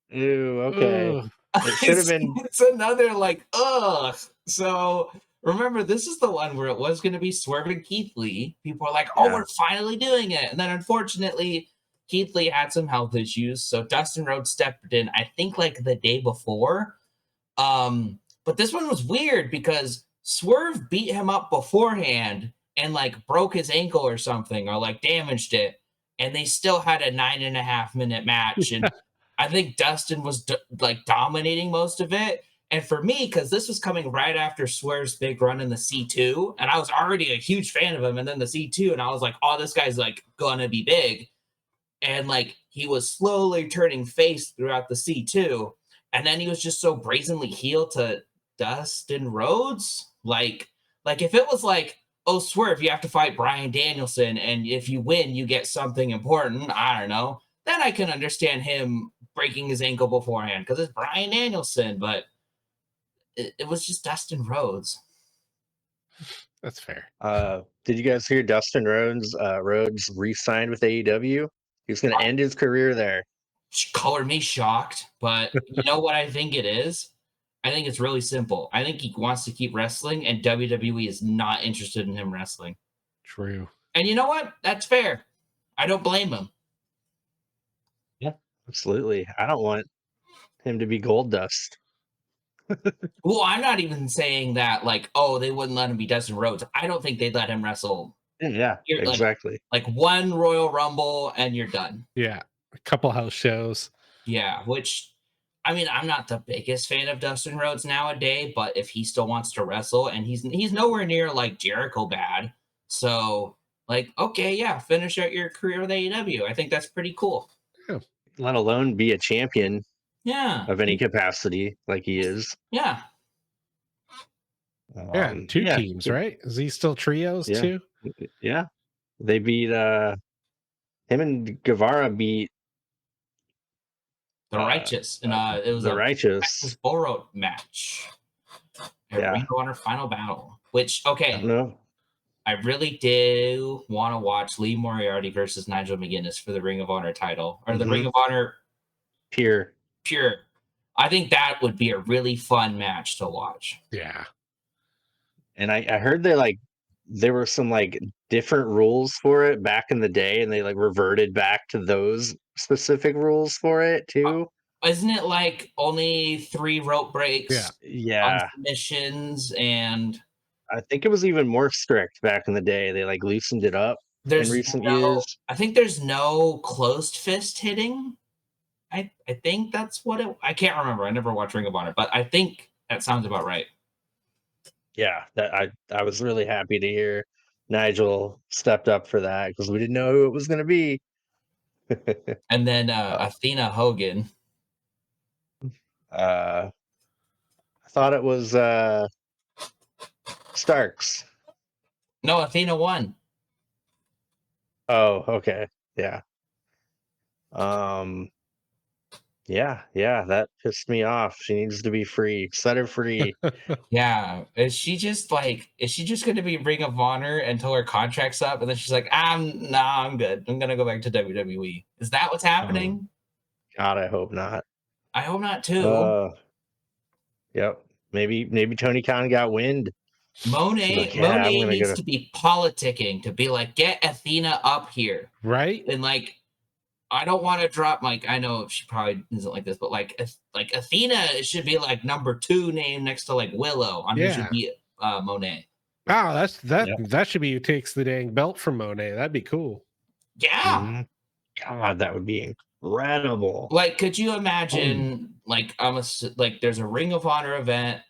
Ew, okay. Ooh. It should have been. It's another like, ugh. So remember, this is the one where it was going to be Swerve and Keith Lee. People are like, oh, Yeah. we're finally doing it. And then unfortunately, Keith Lee had some health issues. So Dustin Rhodes stepped in, I think like the day before. But this one was weird because Swerve beat him up beforehand and like broke his ankle or something or like damaged it. And they still had a 9.5 minute match. And I think Dustin was like dominating most of it. And for me, because this was coming right after Swerve's big run in the C2, and I was already a huge fan of him, and then the C2, and I was like, oh, this guy's like gonna be big. And like he was slowly turning face throughout the C2, and then he was just so brazenly heel to Dustin Rhodes. Like if it was like, oh, Swerve, you have to fight Bryan Danielson, and if you win, you get something important. I don't know. Then I can understand him breaking his ankle beforehand because it's Bryan Danielson, but it was just Dustin Rhodes. That's fair. Did you guys hear Dustin Rhodes re-signed with AEW? He was going to end his career there. Color me shocked, but you know what I think it is? I think it's really simple. I think he wants to keep wrestling, and WWE is not interested in him wrestling. True. And you know what? That's fair. I don't blame him. Yeah, absolutely. I don't want him to be gold dust. Well, I'm not even saying that like, oh, they wouldn't let him be Dustin Rhodes. I don't think they'd let him wrestle. Yeah, exactly. Like one Royal Rumble and you're done. Yeah. A couple house shows. Yeah, which I mean, I'm not the biggest fan of Dustin Rhodes nowadays, but if he still wants to wrestle and he's nowhere near like Jericho bad. So like, okay, yeah, finish out your career with AEW. I think that's pretty cool. Yeah. Let alone be a champion. Yeah. Of any capacity, like he is. Yeah. Two teams, right? Is he still trios too? Yeah. They beat him and Guevara beat the Righteous. And it was the a Righteous Bull Rope match. Ring of Honor Final Battle. Which I really do want to watch Lee Moriarty versus Nigel McGuinness for the Ring of Honor title. Or the Ring of Honor Pure. I think that would be a really fun match to watch. Yeah. And I heard there were some like different rules for it back in the day, and they like reverted back to those specific rules for it too. Isn't it like only 3 rope breaks? Yeah. On submissions, and I think it was even more strict back in the day. They like loosened it up in recent years. I think there's no closed fist hitting. I think that's what it. I can't remember. I never watched Ring of Honor, but I think that sounds about right. Yeah, that I was really happy to hear Nigel stepped up for that because we didn't know who it was going to be. And then Athena Hogan. I thought it was Starks. No, Athena won. Oh, okay. Yeah. Yeah, that pissed me off. She needs to be free. Set her free. Yeah. Is she just going to be Ring of Honor until her contract's up? And then she's like, I'm good. I'm going to go back to WWE. Is that what's happening? God, I hope not. I hope not too. Yep. Maybe Tony Khan got wind. Monet needs to be politicking to be like, get Athena up here. Right. And like, I don't want to drop, like, I know she probably isn't like this, but like Athena should be like number 2 name next to like Willow on who should be Monet. Oh, that should be who takes the dang belt from Monet. That'd be cool. Yeah. Mm-hmm. God, that would be incredible. Like, could you imagine, like, there's a Ring of Honor event,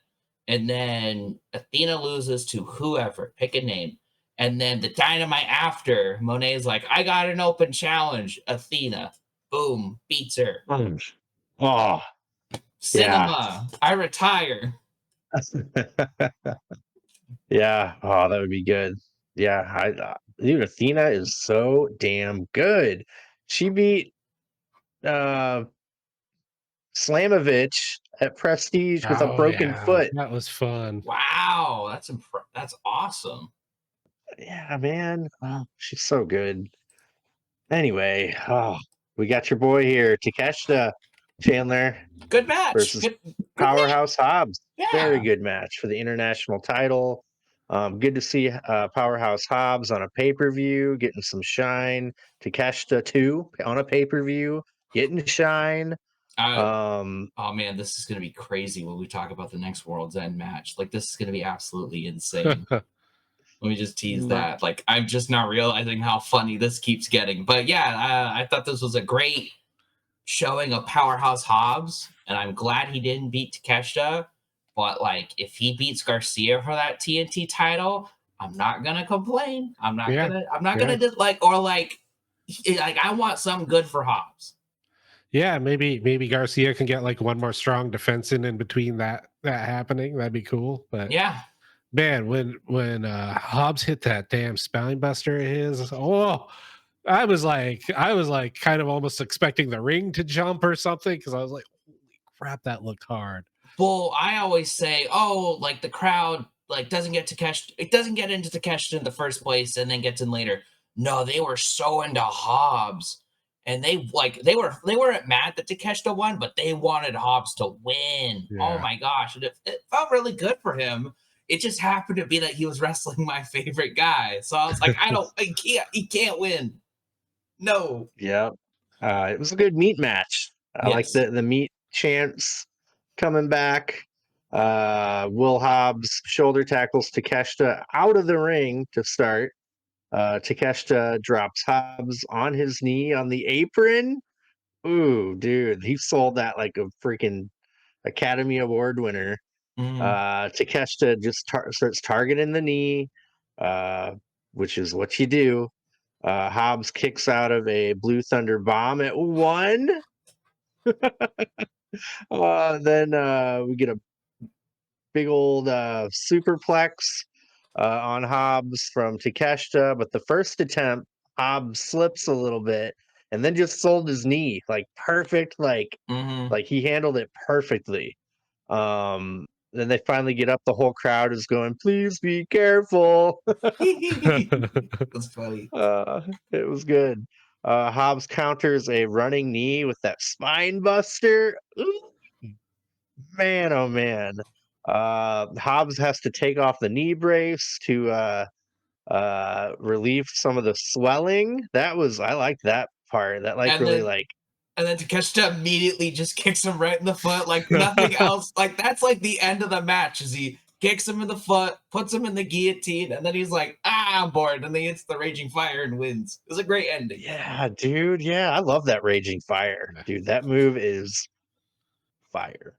and then Athena loses to whoever, pick a name. And then the Dynamite after, Monet's like, I got an open challenge. Athena, boom, beats her. Mm. Oh, Cinema, I retire. yeah. Oh, that would be good. Yeah, dude, Athena is so damn good. She beat uh Slamovich at Prestige with a Oh broken yeah, foot. that was fun. Wow, that's awesome. Yeah, man. Oh, she's so good. Anyway, we got your boy here, Takeshita Chandler Good match. versus Good match. Powerhouse Hobbs. Very Yeah. good match for the international title. Good to see Powerhouse Hobbs on a pay-per-view, getting some shine. Takeshita too on a pay-per-view, getting shine. Oh man, this is gonna be crazy when we talk about the next World's End match. Like, this is gonna be absolutely insane. Let me just tease that. Like, I'm just not realizing how funny this keeps getting. But yeah, I thought this was a great showing of Powerhouse Hobbs, and I'm glad he didn't beat Takeshita. But like, if he beats Garcia for that TNT title, I'm not gonna complain. I'm not Yeah, gonna like, or like I want something good for Hobbs. yeah. Maybe Garcia can get like one more strong defense in between that happening. That'd be cool. But Yeah. man, when Hobbs hit that damn spine buster of his, oh, I was like kind of almost expecting the ring to jump or something because I was like, holy crap, that looked hard. Well, I always say, oh, like the crowd like doesn't get it doesn't get into Takeshita in the first place and then gets in later. No, they were so into Hobbs. And they weren't mad that Takeshita won, but they wanted Hobbs to win. Oh Yeah. my gosh. And it felt really good for him. It just happened to be that he was wrestling my favorite guy. So I was like, he can't win. No. Yeah. It was a good meat match. I like Yes. the meat champs coming back. Will Hobbs shoulder tackles Takeshita out of the ring to start. Takeshita drops Hobbs on his knee on the apron. Ooh, dude, he sold that like a freaking Academy Award winner. Mhm. Takeshita just starts targeting the knee, uh, which is what you do. Hobbs kicks out of a Blue Thunder bomb at 1. Then we get a big old superplex on Hobbs from Takeshita, but the first attempt, Hobbs slips a little bit and then just sold his knee like perfect, Mhm. like he handled it perfectly. Then they finally get up. The whole crowd is going, "Please be careful." That's funny. Uh, it was good. Hobbs counters a running knee with that spine buster. Ooh, man, oh man. Hobbs has to take off the knee brace to relieve some of the swelling. I liked that part. That like And really then like Takeshita immediately just kicks him right in the foot, like nothing else. Like, that's like the end of the match. Is he kicks him in the foot, puts him in the guillotine, and then he's like, I'm bored, and then he hits the raging fire and wins. It was a great ending. yeah, dude. Yeah, I love that raging fire, dude. That move is fire.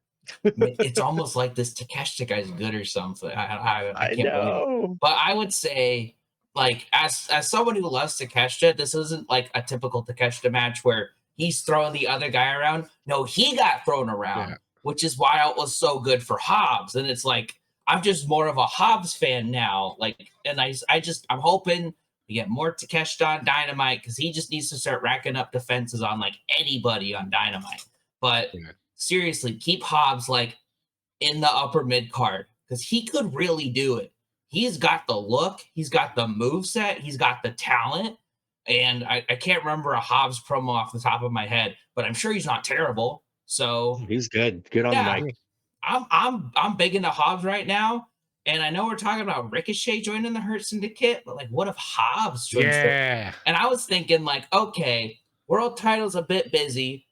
It's almost like this Takeshita guy's good or something. I I can't believe it. know. But I would say, like, as someone who loves Takeshita, this isn't like a typical Takeshita match where he's throwing the other guy around. No, he got thrown around, Yeah. which is why it was so good for Hobbs. And it's like, I'm just more of a Hobbs fan now. Like, and I'm hoping we get more Takeshita on Dynamite because he just needs to start racking up defenses on like anybody on Dynamite. But Yeah. seriously, keep Hobbs like in the upper mid card because he could really do it. He's got the look, he's got the move set, he's got the talent. And I can't remember a Hobbs promo off the top of my head, but I'm sure he's not terrible. So He's good. Good on the yeah, mic. I'm big into Hobbs right now. And I know we're talking about Ricochet joining the Hurt Syndicate, but like, what if Hobbs joins Yeah. And I was thinking, like, okay, world title's a bit busy.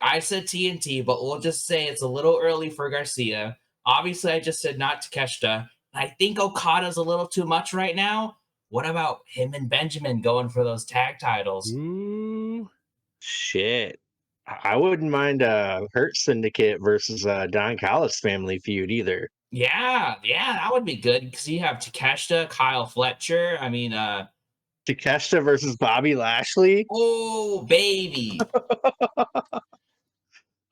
I said TNT, but we'll just say it's a little early for Garcia. Obviously, I just said not Takeshita. I think Okada's a little too much right now. What about him and Benjamin going for those tag titles? Ooh. Shit. I wouldn't mind Hurt Syndicate versus Don Callis family feud either. Yeah, that would be good because you have Takeshita, Kyle Fletcher. I mean, Takeshita versus Bobby Lashley. oh baby.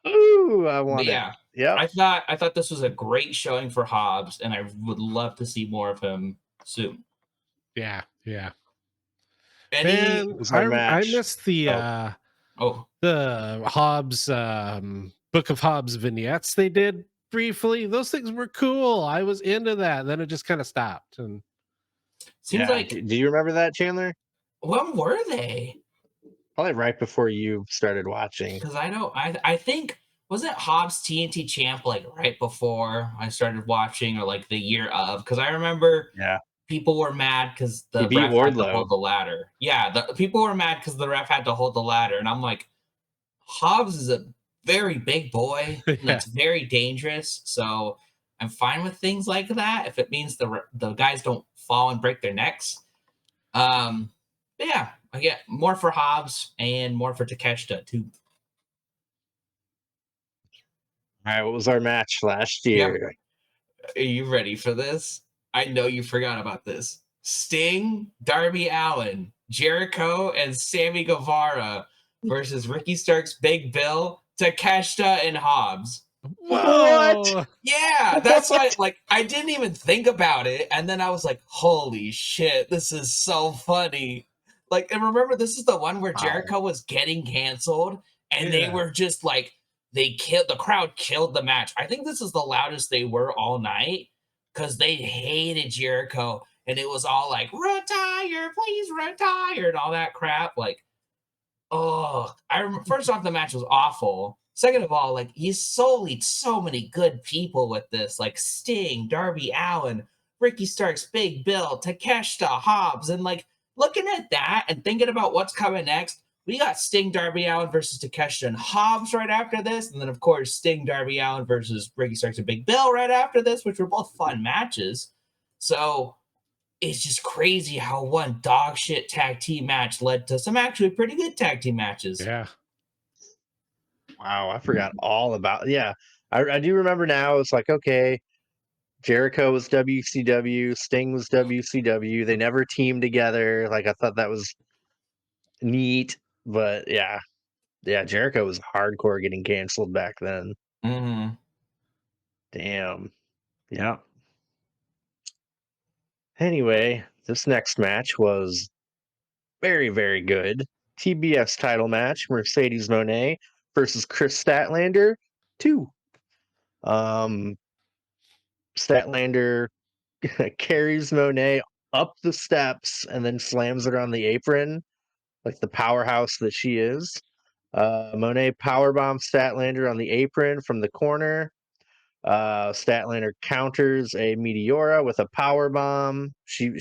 Ooh, I But want it. yeah, Yep. I thought this was a great showing for Hobbs, and I would love to see more of him soon. Yeah. Any Man, Was our I match. missed the oh Hobbs Book of Hobbs vignettes they did briefly. Those things were cool. I was into that. Then it just kind of stopped. And seems Yeah. like Do you remember that, Chandler? when were they? Probably right before you started watching. Because I think wasn't Hobbs TNT champ like right before I started watching or like the year of? Because I remember Yeah. people were mad because He the beat ref had to Wardlow. hold the ladder. Yeah, the people were mad because the ref had to hold the ladder, and I'm like, Hobbs is a very big boy yeah. that's very dangerous. So I'm fine with things like that if it means the guys don't fall and break their necks. But yeah, I get more for Hobbs and more for Takeshita too. All right. What was our match last Yep. year? Are you ready for this? I know you forgot about this. Sting, Darby Allin, Jericho, and Sammy Guevara versus Ricky Starks, Big Bill, Takeshita, and Hobbs. Whoa. Yeah, that's why like I didn't even think about it, and then I was like, "Holy shit, this is so funny!" Like, and remember, this is the one where Wow. Jericho was getting canceled, and they Yeah. were just like they killed the crowd, killed the match. I think this is the loudest they were all night because they hated Jericho, and it was all like "retire, please retire" and all that crap. Like, oh, first off, the match was awful. Second of all, like you sullied so many good people with this, like Sting, Darby Allin, Ricky Starks, Big Bill, Takeshita, Hobbs, and like looking at that and thinking about what's coming next. We got Sting, Darby Allin versus Takeshita and Hobbs right after this, and then of course Sting, Darby Allin versus Ricky Starks and Big Bill right after this, which were both fun matches. So it's just crazy how one dog shit tag team match led to some actually pretty good tag team matches. Yeah. Wow. I forgot all about. Yeah. I do remember now. It's like, okay, Jericho was WCW, Sting was WCW. They never teamed together. Like I thought that was neat, but yeah, Jericho was hardcore getting canceled back then. Mm-hmm. Damn. Yeah. Anyway, this next match was very, very good. TBS title match: Mercedes Moné versus Chris Statlander 2. Um, Statlander carries Monet up the steps and then slams her on the apron like the powerhouse that she is. Monet powerbombs Statlander on the apron from the corner. Statlander counters a Meteora with a power bomb. She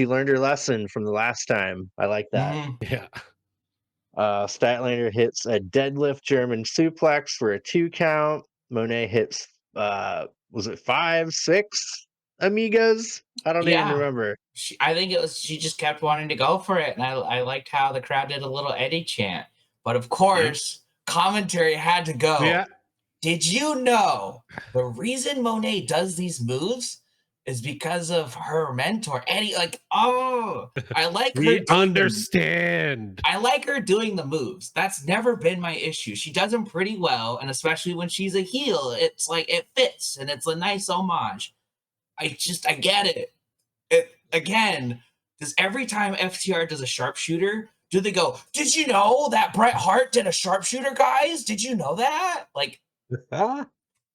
learned her lesson from the last time. I like that. Mm-hmm. Yeah. Statlander hits a deadlift German suplex for a 2 count. Monet hits was it 5, 6 amigos? I don't even Yeah. remember. I think it was she just kept wanting to go for it, and I liked how the crowd did a little Eddie chant. But of course, commentary had to go. Yeah. Did you know the reason Monet does these moves is because of her mentor Eddie? Like, oh, I like her. We understand. I like her doing the moves. That's never been my issue. She does them pretty well, and especially when she's a heel, it's like it fits and it's a nice homage. I get it. It again, does every time FTR does a sharpshooter, do they go, "Did you know that Bret Hart did a sharpshooter, guys? Did you know that?" Like,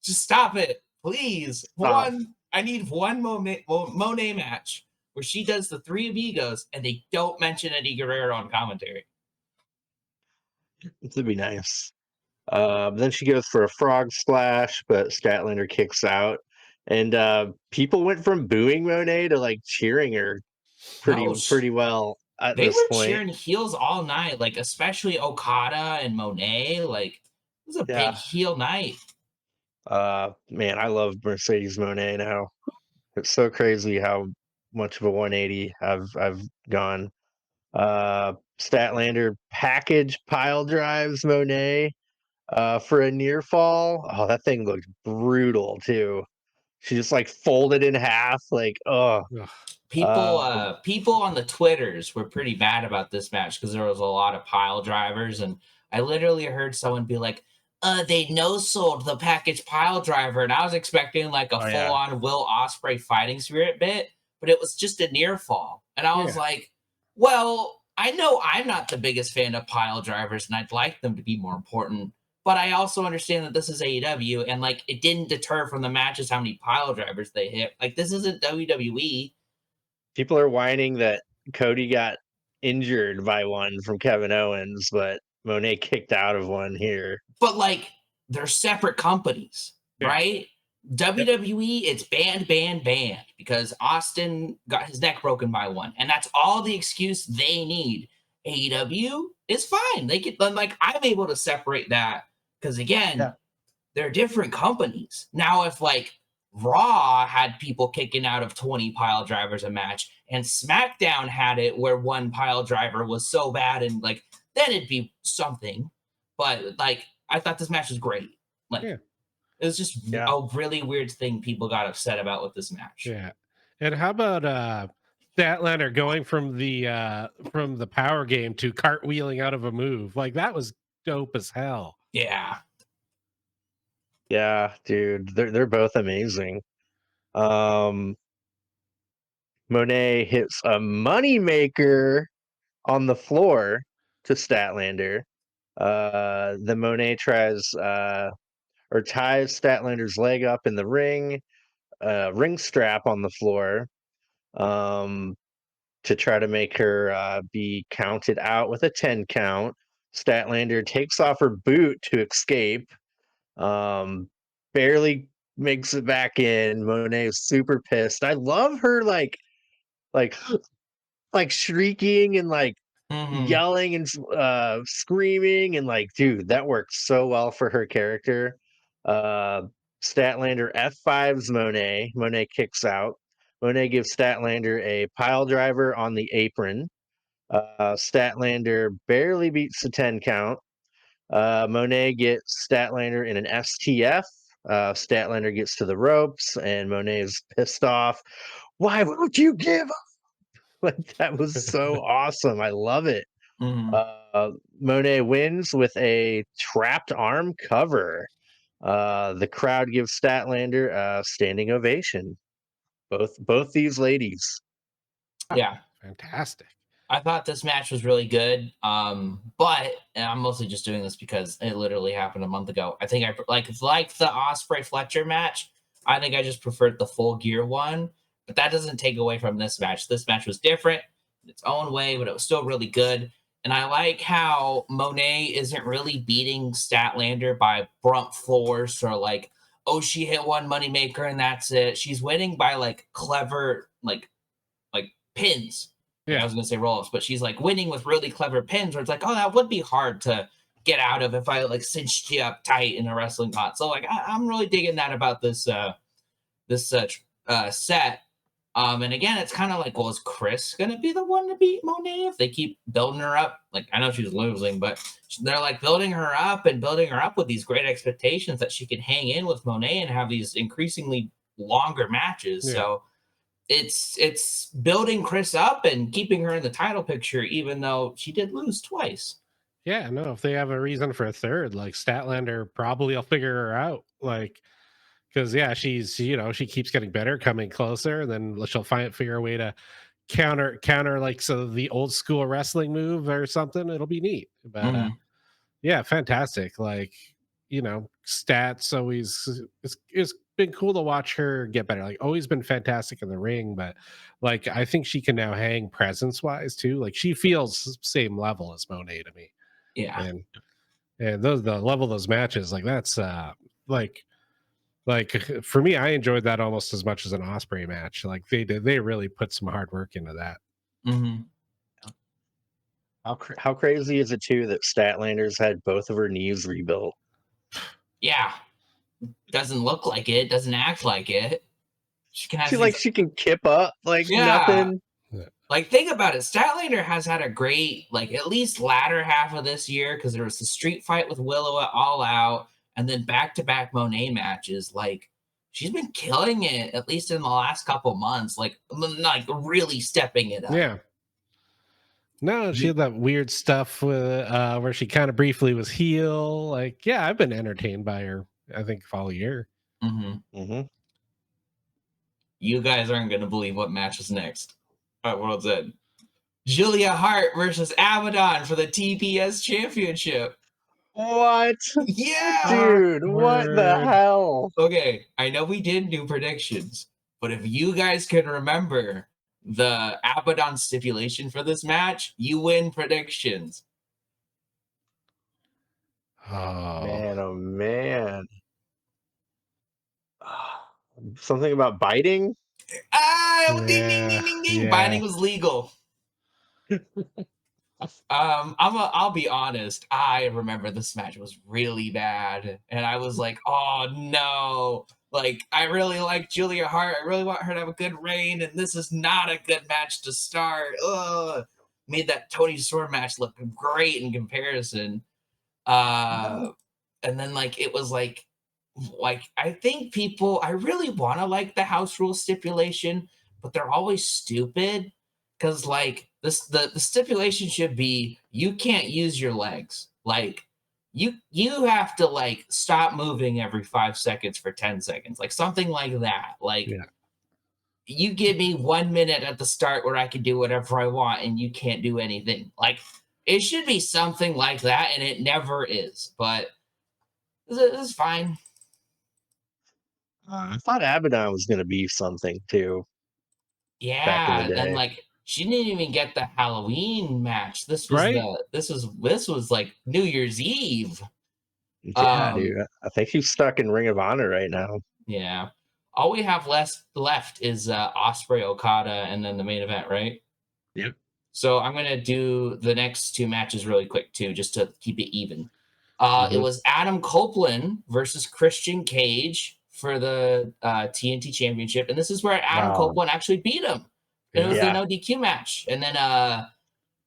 just stop it, please. Stop. I need one Monet match where she does the 3 amigos and they don't mention Eddie Guerrero on commentary. This would be nice. Then she goes for a frog splash, but Statlander kicks out. And people went from booing Monet to like cheering her pretty well at They this were point. cheering heels all night, like especially Okada and Monet. Like, it was a big heel night. Man, I love Mercedes Moné now. It's so crazy how much of a 180 I've gone. Statlander package pile drives Monet for a near fall. Oh, that thing looked brutal too. She just like folded in half, like Ugh. People on the Twitters were pretty bad about this match because there was a lot of pile drivers, and I literally heard someone be like, they no sold the package pile driver, and I was expecting like a oh full yeah. on Will Ospreay fighting spirit bit, but it was just a near fall, and I was Yeah. like, well, I know I'm not the biggest fan of pile drivers, and I'd like them to be more important. But I also understand that this is AEW, and like it didn't deter from the matches how many pile drivers they hit. Like this isn't WWE. People are whining that Cody got injured by one from Kevin Owens, but Monet kicked out of one here. But like they're separate companies, Yeah. right? WWE, it's banned because Austin got his neck broken by one, and that's all the excuse they need. AEW is fine. They get like I'm able to separate that because again, Yeah. they're different companies. Now, if like Raw had people kicking out of 20 pile drivers a match, and SmackDown had it where one pile driver was so bad, and like then it'd be something. But like I thought this match was great. Like Yeah. it was just Yeah. a really weird thing people got upset about with this match. Yeah. And how about Statlander going from the power game to cartwheeling out of a move? Like that was dope as hell. Yeah. Yeah, dude. They're both amazing. Um Monet hits a money maker on the floor to Statlander. The Monet tries or ties Statlander's leg up in the ring strap on the floor um, to try to make her be counted out with a 10 count. Statlander takes off her boot to escape, barely makes it back in. Monet is super pissed. I love her like like shrieking and like Mm-hmm. yelling and screaming and like, dude, that works so well for her character. Uh, Statlander F5's Monet. Monet kicks out. Monet gives Statlander a pile driver on the apron. Statlander barely beats the 10 count. Monet gets Statlander in an STF. Statlander gets to the ropes, and Monet is pissed off. Why won't you give up? Like that was so awesome. I love it. Mm-hmm. Monet wins with a trapped arm cover. The crowd gives Statlander a standing ovation. Both these ladies. Yeah. Fantastic. I thought this match was really good. But and I'm mostly just doing this because it literally happened a month ago. I think I like the Ospreay Fletcher match. I think I just preferred the Full Gear one, but that doesn't take away from this match. This match was different in its own way, but it was still really good. And I like how Monet isn't really beating Statlander by blunt force or like, oh, she hit one moneymaker and that's it. She's winning by like clever like pins. Like, I was gonna say roll-ups, but she's like winning with really clever pins where it's like, oh, that would be hard to get out of if I like cinched you up tight in a wrestling pot. So like I'm really digging that about this set. And again, it's kind of like, well, is Chris gonna be the one to beat Monet if they keep building her up? Like I know she's losing, but they're like building her up and building her up with these great expectations that she can hang in with Monet and have these increasingly longer matches. Yeah. So it's building Chris up and keeping her in the title picture, even though she did lose twice. Yeah, no, if they have a reason for a third, like Statlander probably will figure her out. Like, because yeah, she's she keeps getting better, coming closer, and then she'll figure a way to counter like so the old school wrestling move or something. It'll be neat. But yeah, fantastic. Like, stats always it's been cool to watch her get better. Like always been fantastic in the ring, but like I think she can now hang presence wise too. Like she feels same level as Monet to me. Yeah. And the level of those matches, like that's like for me, I enjoyed that almost as much as an Osprey match. Like they really put some hard work into that. Mm-hmm. How crazy is it too that Statlander's had both of her knees rebuilt? Yeah. Doesn't look like it, doesn't act like it. She can kip up like yeah. nothing. Like, think about it. Statlander has had a great, like, at least latter half of this year because there was the street fight with Willow at All Out, and then back-to-back Monet matches. Like, she's been killing it, at least in the last couple months. Like really stepping it up. Yeah. No, she had that weird stuff with where she kind of briefly was heel. Like, yeah, I've been entertained by her, I think, all year. You guys aren't going to believe what match is next at World's End. Julia Hart versus Abaddon for the TBS Championship. What? Yeah! Dude, what the hell? Okay, I know we didn't do predictions, but if you guys can remember the Abaddon stipulation for this match, you win predictions. Oh man. Something about biting? Ding, ding, ding, ding, ding. Yeah. Biting was legal. I'll be honest. I remember this match was really bad, and I was like, "Oh no!" Like, I really like Julia Hart. I really want her to have a good reign, and this is not a good match to start. Ugh. Made that Tony Storm match look great in comparison. And then it was like I think I really want to like the house rule stipulation, but they're always stupid because the stipulation should be you can't use your legs. Like you have to stop moving every 5 seconds for 10 seconds, like something like that. You give me 1 minute at the start where I can do whatever I want and you can't do anything. Like, it should be something like that, and it never is. But it's fine. I thought Abaddon was going to be something too. Yeah, back in the day. And she didn't even get the Halloween match. This was like New Year's Eve. Yeah, dude. I think she's stuck in Ring of Honor right now. Yeah. All we have left is Ospreay, Okada, and then the main event, right? Yep. So I'm going to do the next two matches really quick, too, just to keep it even. It was Adam Copeland versus Christian Cage for the TNT Championship. And this is where Adam Copeland actually beat him. And it was the no DQ match. And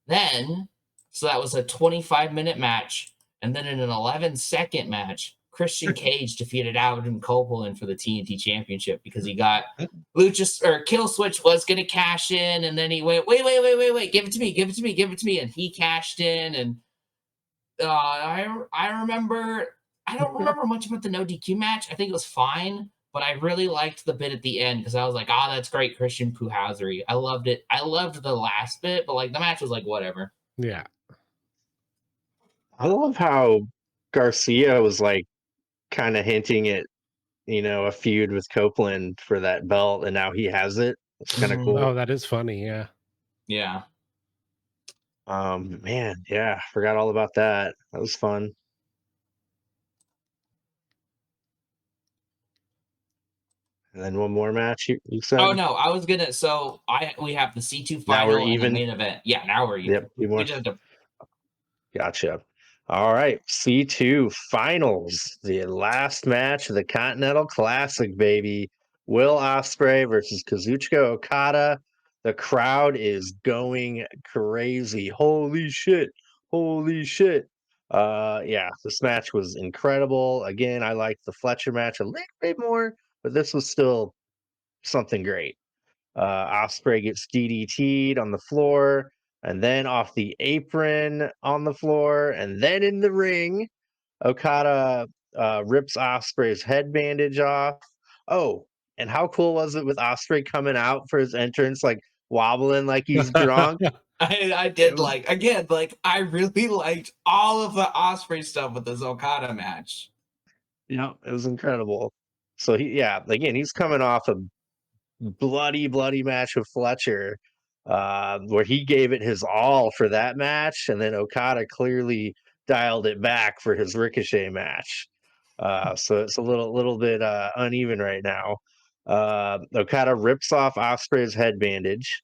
then, so that was a 25-minute match. And then in an 11-second match, Christian Cage defeated Adam Copeland for the TNT Championship because he got Kill Switch was going to cash in, and then he went, wait, give it to me, and he cashed in. And I remember, I don't remember much about the no DQ match. I think it was fine, but I really liked the bit at the end because I was like, that's great, Christian Puhausery. I loved it. I loved the last bit, but the match was whatever. Yeah. I love how Garcia was kind of hinting at, a feud with Copeland for that belt, and now he has it. It's kind of cool. Oh, that is funny. Yeah. Yeah. Man, yeah, forgot all about that. That was fun. And then one more match you said? Oh no, I was gonna. So we have the C2 final and the main event. Yeah, now we're even. Yep, we just have to... Gotcha. All right, C2 finals, the last match of the Continental Classic, baby. Will Ospreay versus Kazuchika Okada. The crowd is going crazy. Holy shit. Yeah, this match was incredible. Again, I liked the Fletcher match a little bit more, but this was still something great. Ospreay gets DDT'd on the floor, and then off the apron on the floor, and then in the ring, Okada rips Ospreay's head bandage off. Oh, and how cool was it with Ospreay coming out for his entrance, wobbling like he's drunk? I did I really liked all of the Ospreay stuff with this Okada match. Yeah, it was incredible. So he's coming off a bloody match with Fletcher, where he gave it his all for that match, and then Okada clearly dialed it back for his Ricochet match. So it's a little bit uneven right now. Okada rips off Ospreay's head bandage.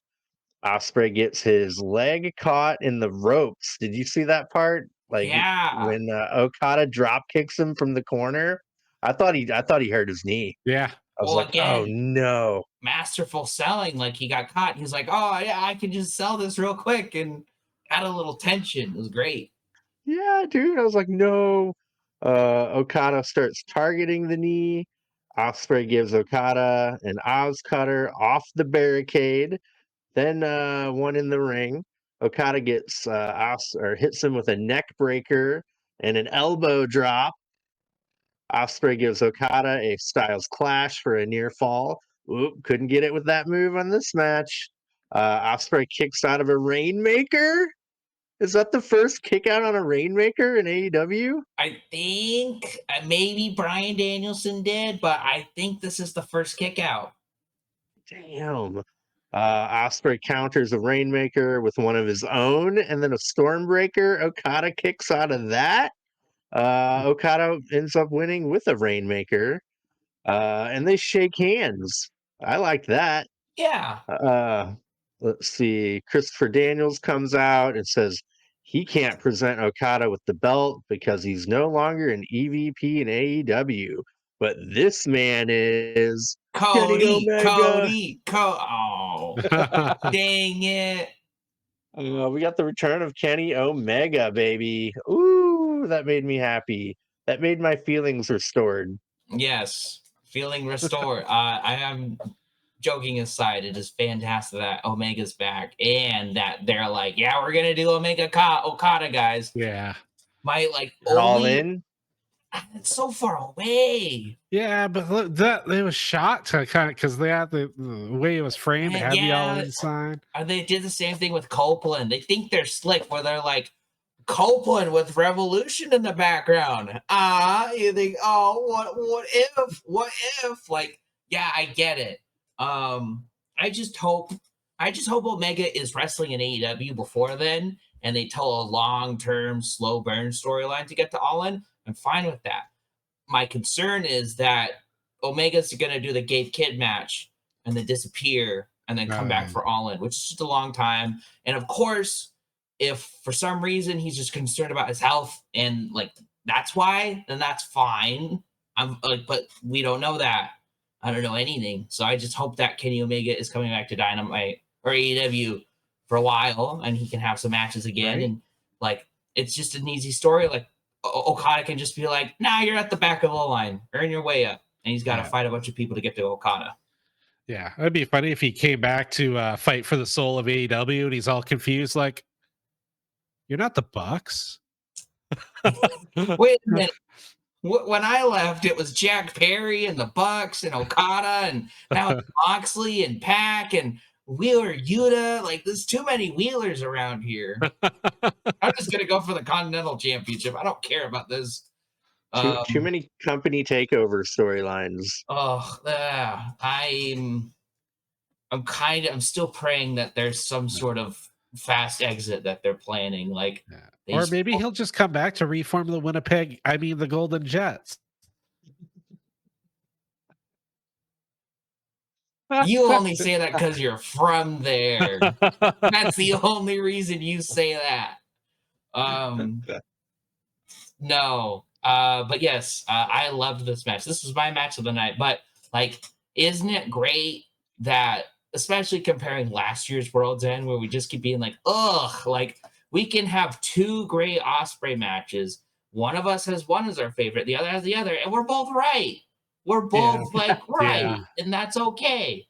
Ospreay gets his leg caught in the ropes. Did you see that part? When Okada drop kicks him from the corner, I thought he hurt his knee. Yeah, I was Well, like, oh again, no. masterful selling. Like he got caught. He's like, oh yeah, I can just sell this real quick, and had a little tension. It was great. Yeah, dude. I was like, no. Okada starts targeting the knee. Osprey gives Okada an Oz cutter off the barricade. Then one in the ring. Okada gets or hits him with a neck breaker and an elbow drop. Osprey gives Okada a Styles Clash for a near fall. Oop, couldn't get it with that move on this match. Osprey kicks out of a Rainmaker. Is that the first kick out on a Rainmaker in AEW? I think maybe Brian Danielson did, but I think this is the first kick out. Damn. Osprey counters a Rainmaker with one of his own and then a Stormbreaker. Okada kicks out of that. Okada ends up winning with a Rainmaker. And they shake hands. I like that. Yeah. Let's see. Christopher Daniels comes out and says he can't present Okada with the belt because he's no longer an EVP in AEW. But this man is Kenny Omega. Oh, dang it. We got the return of Kenny Omega, baby. Ooh, that made me happy. That made my feelings restored. Yes, feeling restored. I am joking aside. It is fantastic that Omega's back and that they're like, yeah, we're gonna do Okada, guys. Yeah. My like All in. It's so far away. Yeah, but look, that they was shot to kind of because they had the way it was framed, heavy all inside. They did the same thing with Copeland. They think they're slick, where they're like Copeland with Revolution in the background. You think, what if? Like, yeah, I get it. I just hope Omega is wrestling in AEW before then, and they tell a long-term slow burn storyline to get to All In. I'm fine with that. My concern is that Omega's going to do the Gabe Kidd match and then disappear and then come back for All In, which is just a long time. And of course, if for some reason he's just concerned about his health and like that's why, then that's fine. But we don't know that. I don't know anything. So I just hope that Kenny Omega is coming back to Dynamite or AEW for a while and he can have some matches again. Right. And like, it's just an easy story. Like, Okada can just be like, nah, you're at the back of the line. Earn your way up. And he's got to fight a bunch of people to get to Okada. Yeah, it'd be funny if he came back to fight for the soul of AEW and he's all confused, like, you're not the Bucks? Wait a minute. When I left, it was Jack Perry and the Bucks and Okada, and now it's Moxley and Pac and Wheeler Yuta. Like, there's too many Wheelers around here. I'm just gonna go for the Continental Championship. I don't care about this. Too many company takeover storylines. Oh, I'm still praying that there's some sort of fast exit that they're planning. Like, or maybe he'll just come back to reform the the Golden Jets. You only say that because you're from there. That's the only reason you say that. No. But yes, I loved this match. This was my match of the night. But like, isn't it great that, especially comparing last year's World's End, where we just keep being like, ugh, like we can have two great Osprey matches. One of us has one as our favorite, the other has the other, and we're both right. We're both right, and that's okay.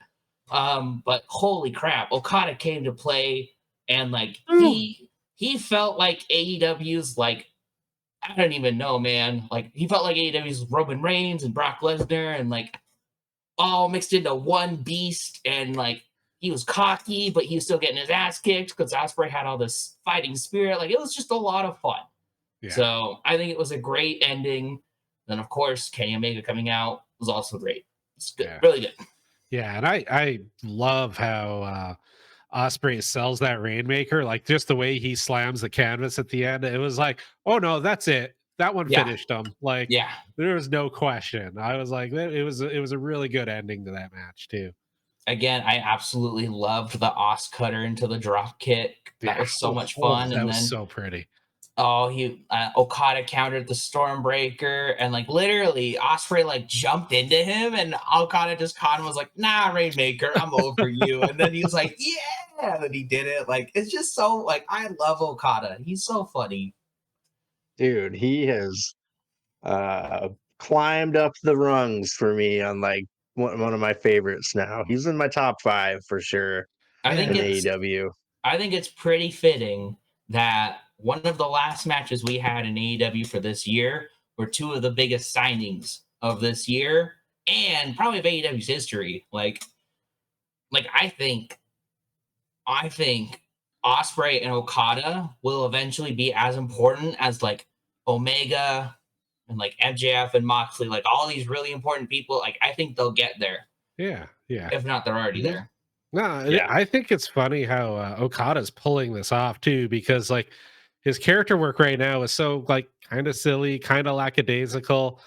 But holy crap, Okada came to play, and like he felt like AEW's like, I don't even know, man. Like, he felt like AEW's Roman Reigns and Brock Lesnar and like all mixed into one beast. And like, he was cocky, but he was still getting his ass kicked because Osprey had all this fighting spirit. Like, it was just a lot of fun. Yeah. So I think it was a great ending. Then of course, Kenny Omega coming out was also great. It's good, really good. Yeah, and I love how Osprey sells that Rainmaker, like just the way he slams the canvas at the end. It was like, oh no, that's it. That one finished him. Like, there was no question. I was like, it was a really good ending to that match too. Again, I absolutely loved the Os cutter into the drop kick. That was so much fun. That was so pretty. he Okada countered the Stormbreaker, and like literally Osprey like jumped into him, and Okada just caught him, was like, nah, Rainmaker, I'm over you. And then he was like, yeah, and he did it. Like, it's just so like, I love Okada. He's so funny. Dude, he has climbed up the rungs for me on like one of my favorites now. He's in my top 5 for sure I think in it's AEW. I think it's pretty fitting that one of the last matches we had in AEW for this year were 2 of the biggest signings of this year and probably of AEW's history. Like I think Osprey and Okada will eventually be as important as like Omega and like MJF and Moxley, like all these really important people. Like I think they'll get there, Yeah, yeah. if not they're already Mhm. there. No, Yeah. I think it's funny how Okada's pulling this off too, because like his character work right now is so like kind of silly, kind of lackadaisical,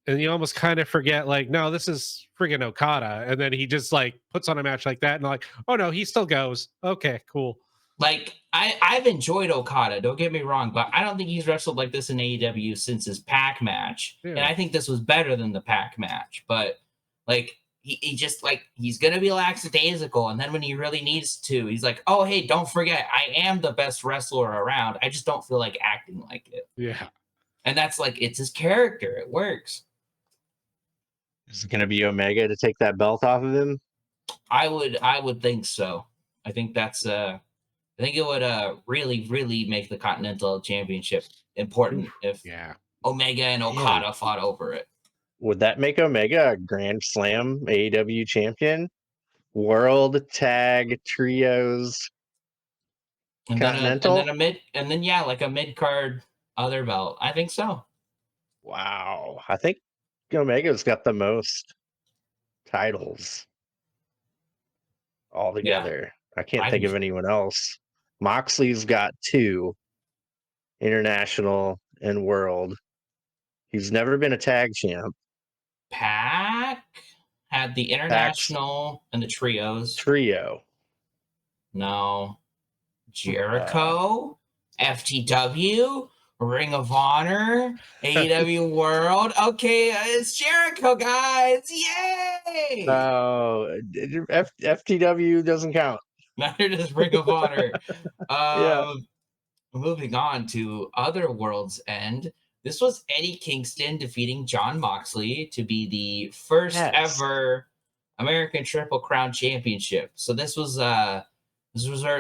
and you almost kind of forget like, no, this is friggin' Okada, and then he just like puts on a match like that, and like, oh no, he still goes. Okay, cool. Like I've enjoyed Okada, don't get me wrong, but I don't think he's wrestled like this in AEW since his Pac match. And Yeah, I think this was better than the Pac match. But like he just like he's gonna be lackadaisical, and then when he really needs to, he's like, oh hey, don't forget, I am the best wrestler around. I just don't feel like acting like it. yeah. And that's like it's his character. It works. Is it going to be Omega to take that belt off of him? I would think so. I think that's I think it would really, really make the Continental Championship important if Yeah. Omega and Man, Okada fought over it. would that make Omega a Grand Slam AEW champion? World Tag Trios And then Continental? like a mid card other belt. I think so. Wow. I think Omega's got the most titles Yeah. altogether. I can't I think think of anyone else. Moxley's got 2, international and world. He's never been a tag champ. Pac had the Pac's international and the trios. trio. No. Uh, Jericho, FTW, Ring of Honor, AEW World. Okay, it's Jericho, guys. Yay! oh, FTW doesn't count. Neither does Ring of Honor. Yeah. Um, moving on to Other World's End. This was Eddie Kingston defeating John Moxley to be the first Yes. ever American Triple Crown Championship. So this was where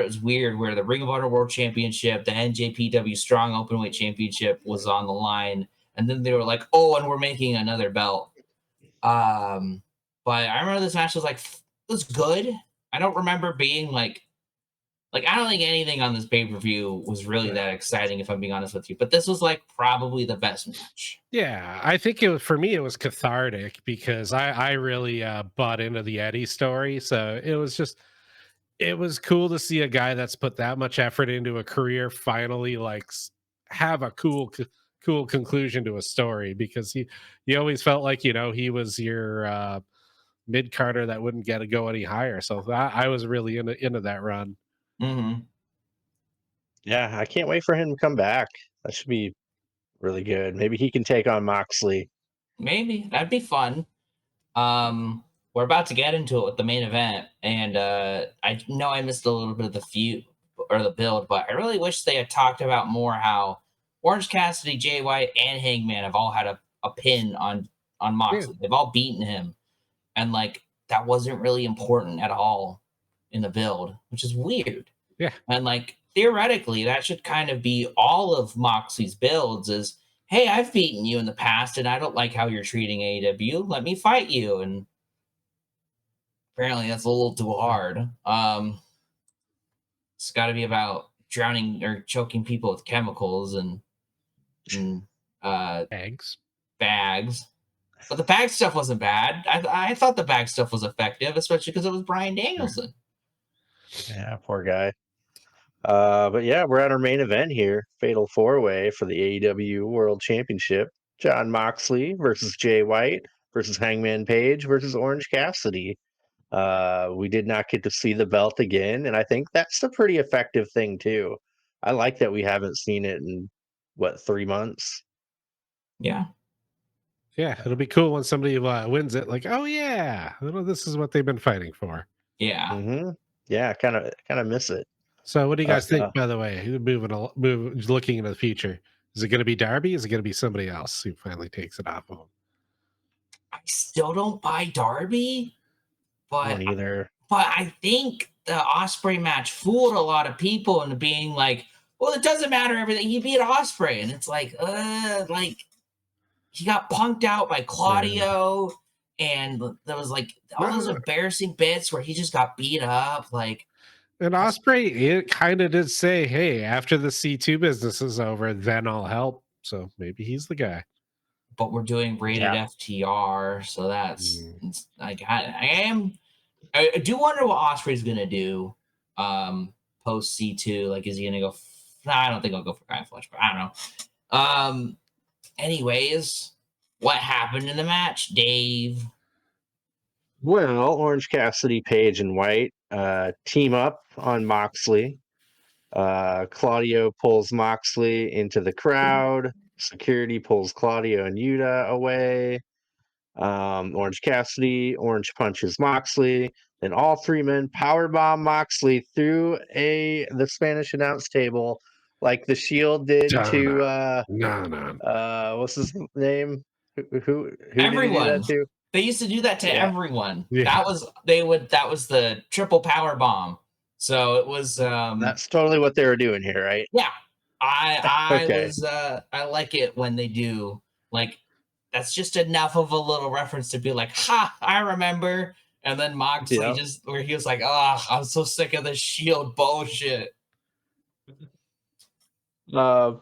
it was weird, where the Ring of Honor World Championship, the NJPW Strong Openweight Championship was on the line, and then they were like, "Oh, and we're making another belt." But I remember this match was good. I don't remember being like I don't think anything on this pay-per-view was really that exciting, if I'm being honest with you. But this was like probably the best match. Yeah, I think it was, for me it was cathartic because I really bought into the Eddie story. So it was cool to see a guy that's put that much effort into a career finally like have a cool conclusion to a story, because he always felt like, you know, he was your mid carder that wouldn't get to go any higher. So I was really into that run. Mm-hmm. Yeah, I can't wait for him to come back. That should be really good. Maybe he can take on Moxley. Maybe that'd be fun. We're about to get into it with the main event, and I know I missed a little bit of the feud or the build, but I really wish they had talked about more how Orange Cassidy, Jay White, and Hangman have all had a pin on Yeah. Moxley. They've all beaten him, and like that wasn't really important at all in the build, which is weird. Yeah. And like theoretically, that should kind of be all of Moxley's builds is, hey, I've beaten you in the past and I don't like how you're treating AEW. Let me fight you. And apparently that's a little too hard. It's gotta be about drowning or choking people with chemicals and Eggs. bags. But the bag stuff wasn't bad. I thought the bag stuff was effective, especially because it was Brian Danielson. Yeah, poor guy. But yeah, we're at our main event here. Fatal 4-way for the AEW World Championship. John Moxley versus Jay White versus Hangman Page versus Orange Cassidy. We did not get to see the belt again, and I think that's a pretty effective thing too. I like that we haven't seen it in what, 3 months? Yeah. Yeah, it'll be cool when somebody wins it. Like, oh yeah, this is what they've been fighting for. Yeah. Mm-hmm. Yeah, kind of miss it. So, what do you guys Uh, think? By the way, looking into the future, is it going to be Darby? Is it going to be somebody else who finally takes it off of him? I still don't buy Darby, I but don't either. I think the Osprey match fooled a lot of people into being like, well, it doesn't matter everything. He beat Osprey, and it's like he got punked out by Claudio, and there was like all those embarrassing bits where he just got beat up. Like, And Osprey, it kind of did say, "Hey, after the C2 business is over, then I'll help." So maybe he's the guy. but we're doing rated Yeah. FTR, so that's Mm. it's like I do wonder what Osprey's gonna do post C2. Like, is he gonna go? I don't think I'll go for Guy Flesh, but I don't know. Anyways, what happened in the match, Dave? Well, Orange Cassidy, Page, and White team up on Moxley. Claudio pulls Moxley into the crowd. Security pulls Claudio and Yuta away. Orange Cassidy orange punches Moxley. Then all three men powerbomb Moxley through the Spanish announce table, like the Shield did to No. what's his name? Who did he do that Everyone. to? They used to do that to Yeah. everyone. Yeah. That was the triple power bomb. So it was That's totally what they were doing here, right? yeah. I Okay. was I like it when they do, like, that's just enough of a little reference to be like, ha, I remember. And then Moxley Yep. just where he was like, oh, I'm so sick of this Shield bullshit.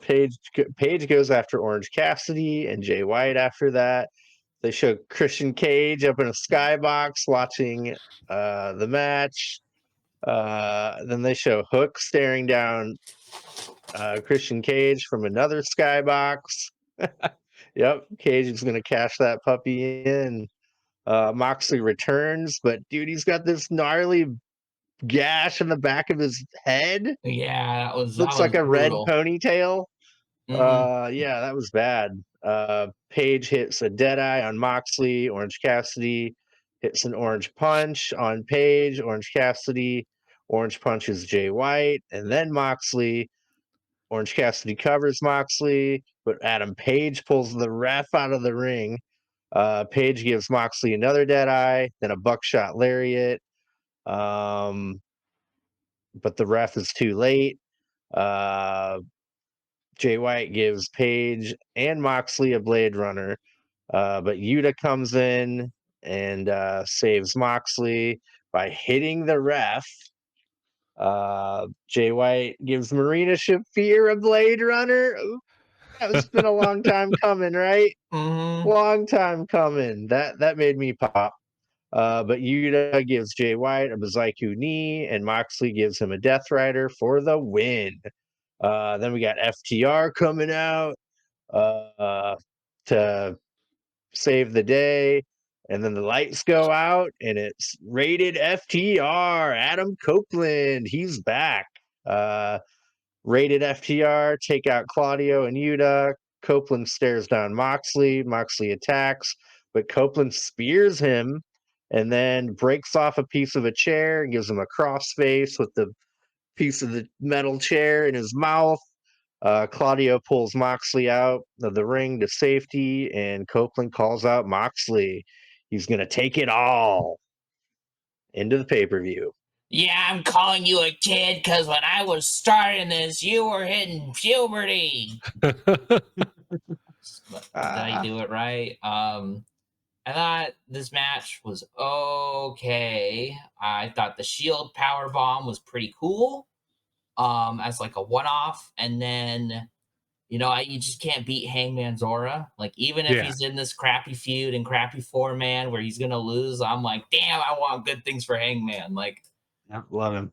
Page goes after Orange Cassidy and Jay White after that. They show Christian Cage up in a skybox watching the match. Then they show Hook staring down Christian Cage from another skybox. Yep, Cage is going to cash that puppy in. Moxley returns, but dude, he's got this gnarly gash in the back of his head. Yeah, that was Looks like a red brutal. ponytail. Mhm. Yeah, that was bad. Page hits a Deadeye on Moxley. Orange Cassidy hits an orange punch on Page. Orange Cassidy orange punches Jay White, and then Moxley. Orange Cassidy covers Moxley, but Adam Page pulls the ref out of the ring. Page gives Moxley another Deadeye, then a buckshot lariat. But the ref is too late. Jay White gives Page and Moxley a Blade Runner, but Yuta comes in and saves Moxley by hitting the ref. Jay White gives Marina Shafir a Blade Runner. Ooh, that's been a long time coming, right? Mhm. Long time coming. That made me pop. But Yuta gives Jay White a Bazaiku knee, and Moxley gives him a Death Rider for the win. Then we got FTR coming out to save the day. And then the lights go out, and it's rated FTR. Adam Copeland, he's back. Rated FTR, take out Claudio and Yuta. Copeland stares down Moxley. Moxley attacks, but Copeland spears him and then breaks off a piece of a chair and gives him a crossface with the piece of the metal chair in his mouth. Claudio pulls Moxley out of the ring to safety, and Copeland calls out Moxley. He's going to take it all into the pay-per-view. Yeah, I'm calling you a kid because when I was starting this, you were hitting puberty. Did I do it right? I thought this match was okay. I thought the Shield power bomb was pretty cool, as like a one-off, and then you just can't beat Hangman's aura. Like, even if he's in this crappy feud and crappy four-man where he's gonna lose, I'm like, damn, I want good things for Hangman. Like, I love him.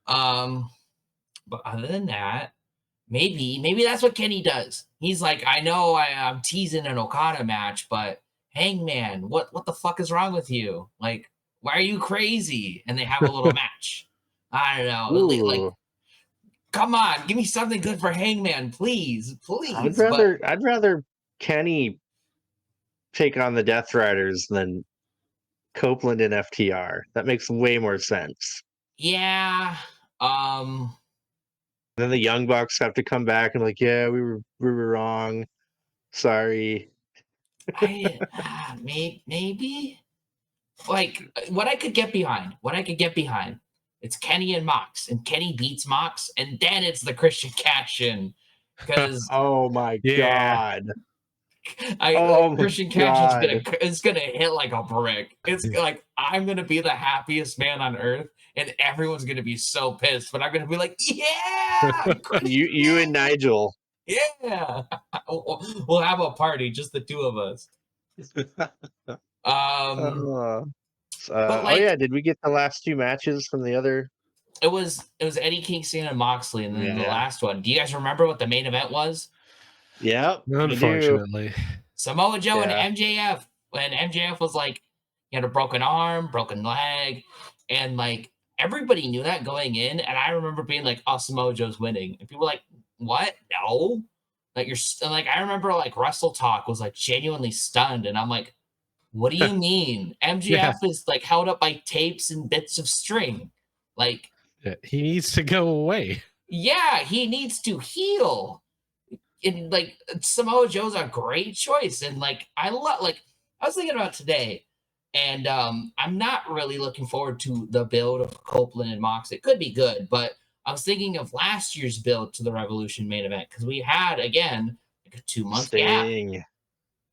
But other than that, maybe that's what Kenny does. He's like, I know I'm teasing an Okada match, but Hangman, what the fuck is wrong with you? Like, why are you crazy? And they have a little match. I don't know. Like, Ooh. Come on, give me something good for Hangman, please. I'd But rather Kenny take on the Death Riders than Copeland and FTR. That makes way more sense. yeah, Then the Young Bucks have to come back and like, yeah, we were wrong. Sorry. maybe like what I could get behind. It's Kenny and Mox, and Kenny beats Mox, and then it's the Christian cash-in because Oh my god. Oh my Christian Cash is gonna hit like a brick. It's like I'm gonna be the happiest man on earth, and everyone's gonna be so pissed. But I'm gonna be like, yeah, you and Nigel. yeah. We'll have a party, just the two of us. Oh But yeah, did we get the last two matches from the other? It was Eddie Kingston and Moxley, and then the last one. Do you guys remember what the main event was? Yep, unfortunately. Samoa Joe and MJF. When MJF was like, he had a broken arm, broken leg, and like everybody knew that going in. And I remember being like, "Oh, Samoa Joe's winning," and people were like, "What? No!" Like like I remember like Wrestle Talk was like genuinely stunned, and I'm like, "What do you mean?" MJF is like held up by tapes and bits of string, like he needs to go away. Yeah, he needs to heal. And like Samoa Joe's a great choice, and like I was thinking about today, and I'm not really looking forward to the build of Copeland and Mox. It could be good, but I was thinking of last year's build to the Revolution main event because we had again like a 2-month gap.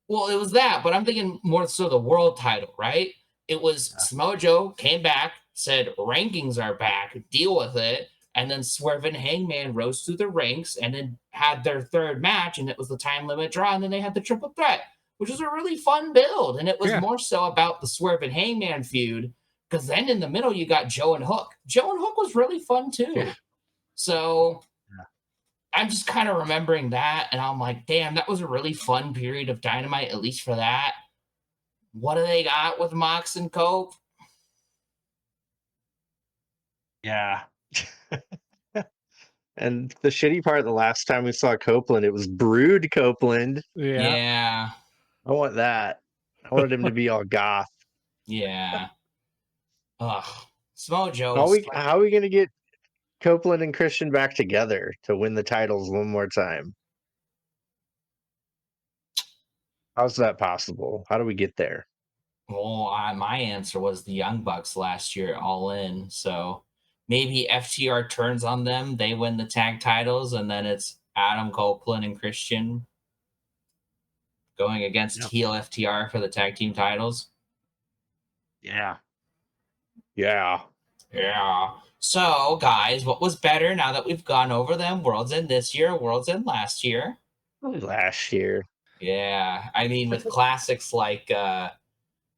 Well, it was that, but I'm thinking more so the world title, right? It was Samoa Joe came back, said rankings are back, deal with it. And then Swerve and Hangman rose through the ranks and then had their third match, and it was the time limit draw. And then they had the triple threat, which was a really fun build. And it was more so about the Swerve and Hangman feud, because then in the middle, you got Joe and Hook. Joe and Hook was really fun too. Yeah. So I'm just kind of remembering that. And I'm like, damn, that was a really fun period of Dynamite, at least for that. What do they got with Mox and Cope? Yeah. And the shitty part, the last time we saw Copeland, it was Brood Copeland. Yeah. I want that. I wanted him to be all goth. Yeah. Ugh. Samoa Joe. How are we going to get Copeland and Christian back together to win the titles one more time? How's that possible? How do we get there? Well, my answer was the Young Bucks last year, all in. So maybe FTR turns on them, they win the tag titles, and then it's Adam Copeland and Christian going against heel FTR for the tag team titles. Yeah. So, guys, what was better now that we've gone over them? World's End this year, World's End last year. Last year. Yeah. I mean, with classics like,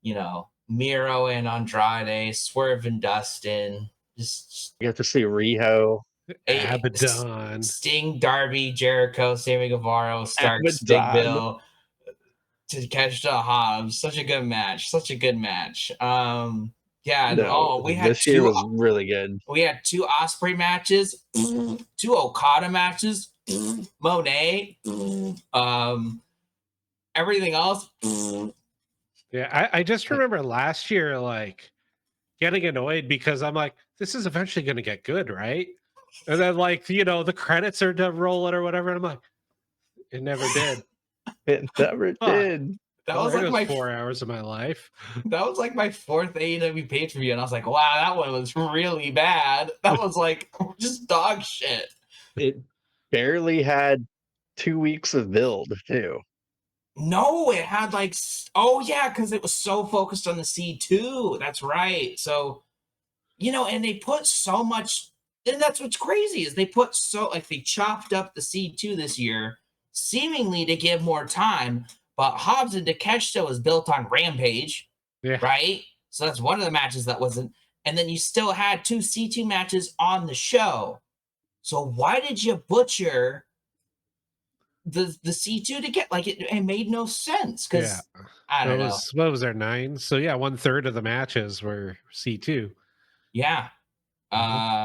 Miro and Andrade, Swerve and Dustin. Just you have to see Riho, Abaddon, Sting, Darby, Jericho, Sammy Guevara, Starks, Big Bill, to catch the Hobbs. Such a good match. We had this year was really good. We had 2 Osprey matches, 2 Okada matches, Monet, everything else. Yeah, I just remember last year, like, getting annoyed because I'm like, this is eventually going to get good, right? And then, like, the credits are rolling or whatever. And I'm like, it never did. It never did. That was like my 4 hours of my life. That was like my 4th AEW pay-per-view, and I was like, wow, that one was really bad. That was like just dog shit. It barely had 2 weeks of build, too. No, it had like, because it was so focused on the C2. That's right. So, and they put so much, and that's what's crazy is they put they chopped up the C2 this year, seemingly to give more time. But Hobbs and Takeshita was built on Rampage, right? So that's one of the matches that wasn't. And then you still had 2 C2 matches on the show. So why did you butcher the C2 to get it made no sense? Because I don't know. What was there, 9? So 1/3 of the matches were C2. Yeah.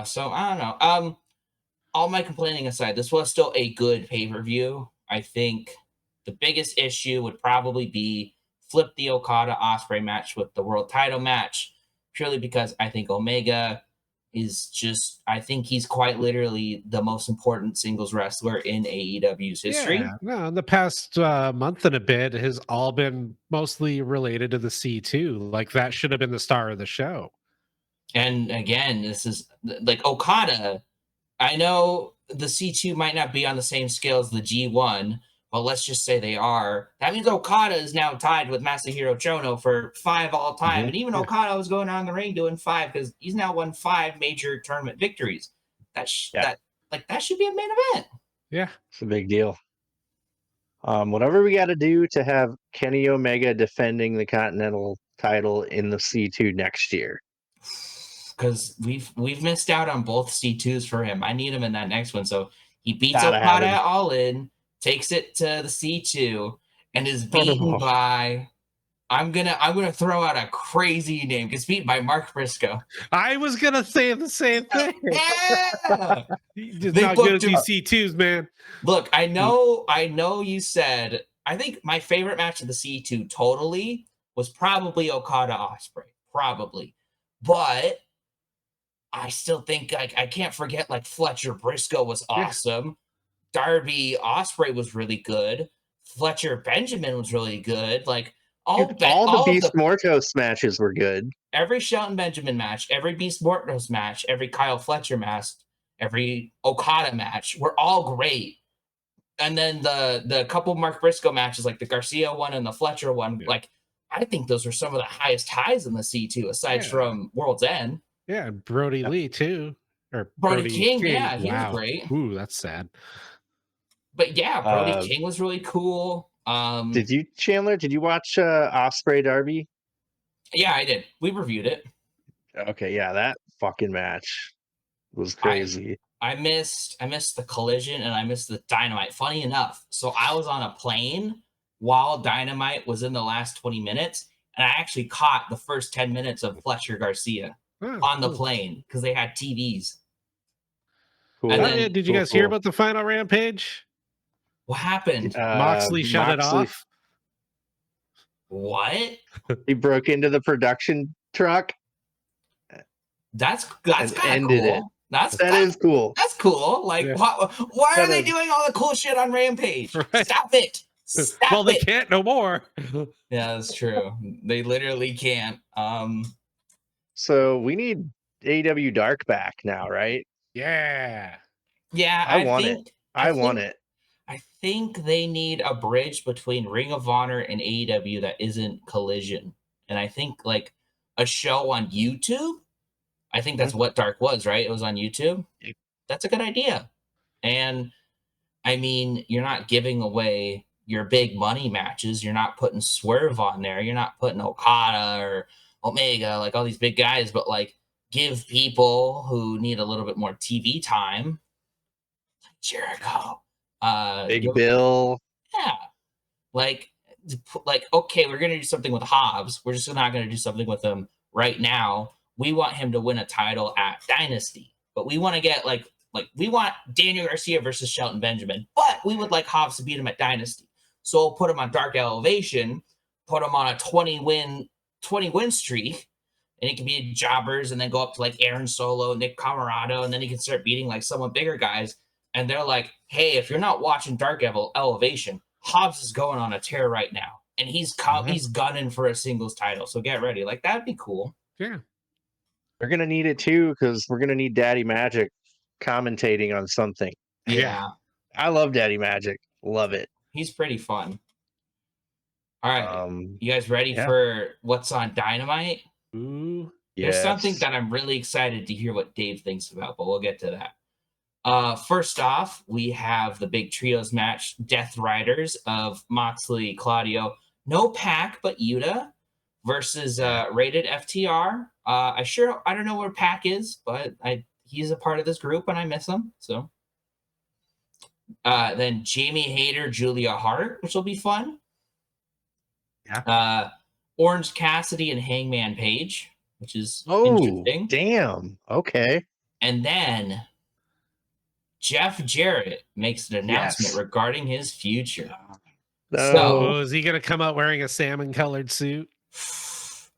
So I don't know. all my complaining aside, this was still a good pay-per-view. I think the biggest issue would probably be flip the Okada Ospreay match with the world title match, purely because I think Omega is just, I think he's quite literally the most important singles wrestler in AEW's history. Yeah, no, in the past month and a bit has all been mostly related to the C2. Like that should have been the star of the show. And again, this is like Okada. I know the C2 might not be on the same scale as the G1, but let's just say they are. That means Okada is now tied with Masahiro Chono for 5 all time. And even Okada was going on the ring doing 5 because he's now won 5 major tournament victories. That should be a main event. Yeah. It's a big deal. Whatever we got to do to have Kenny Omega defending the Continental title in the C2 next year. Because we've missed out on both C2s for him. I need him in that next one. So he beats Gotta have Okada him. all in, takes it to the C2, and is beaten by. I'm gonna throw out a crazy name. Gets beaten by Mark Briscoe. I was gonna say the same thing. Yeah, He's They not good at booked these C2s, man. look, I know. You said I think my favorite match of the C2 totally was probably Okada Ospreay, probably, but I still think I can't forget like Fletcher Briscoe was awesome. Darby Ospreay was really good. Fletcher Benjamin was really good. Like all the Beast Mortos matches were good. Every Shelton Benjamin match, every Beast Mortos match, every Kyle Fletcher match, every Okada match were all great. And then the couple Mark Briscoe matches, like the Garcia one and the Fletcher one, like I think those were some of the highest highs in the C2, aside from World's End. Yeah, Brody Lee too. Or Brody King, yeah, he was great. Ooh, that's sad. But yeah, Brody King was really cool. Did you watch Ospreay Darby? Yeah, I did. We reviewed it. Okay, yeah, that fucking match was crazy. I missed the collision and I missed the Dynamite. Funny enough, so I was on a plane while Dynamite was in the last 20 minutes, and I actually caught the first 10 minutes of Fletcher Garcia on the plane because they had TVs. Cool. And then, did you guys hear about the final Rampage? What happened? Moxley shut it off. What? He broke into the production truck. That's kind of cool. That is cool. That's cool. Like, why are they doing all the cool shit on Rampage? Right. Stop it. Well, they can't no more. Yeah, that's true. They literally can't. So we need AEW Dark back now, right? Yeah. Yeah, I want it. I think they need a bridge between Ring of Honor and AEW that isn't Collision. And I think like a show on YouTube. I think that's what Dark was, right? It was on YouTube. That's a good idea. And I mean, you're not giving away your big money matches. You're not putting Swerve on there. You're not putting Okada or Omega, like all these big guys, but like give people who need a little bit more TV time, like Jericho, Big Bill. Yeah. Like, okay, we're going to do something with Hobbs. We're just not going to do something with him right now. We want him to win a title at Dynasty, but we want to get like we want Daniel Garcia versus Shelton Benjamin, but we would like Hobbs to beat him at Dynasty. So we'll put him on Dark Elevation, put him on a 20 win streak, and he can be jobbers and then go up to like Aaron Solo, Nick Camarado, and then he can start beating like some bigger guys. And they're like, hey, if you're not watching Dark Elevation, Hobbs is going on a tear right now, and he's gunning for a singles title. So get ready. Like, that'd be cool. Yeah. We're going to need it too, because we're going to need Daddy Magic commentating on something. Yeah. I love Daddy Magic. Love it. He's pretty fun. All right. You guys ready for what's on Dynamite? Ooh. There's something that I'm really excited to hear what Dave thinks about, but we'll get to that. First off, we have the big trios match, Death Riders of Moxley, Claudio, no Pac, but Yuta versus Rated FTR. I don't know where Pac is, but he's a part of this group and I miss him. So then Jamie Hayter, Julia Hart, which will be fun. Yeah. Orange Cassidy and Hangman Page, which is interesting. Damn. Okay. And then Jeff Jarrett makes an announcement Yes. regarding his future. No. So, is he going to come out wearing a salmon-colored suit?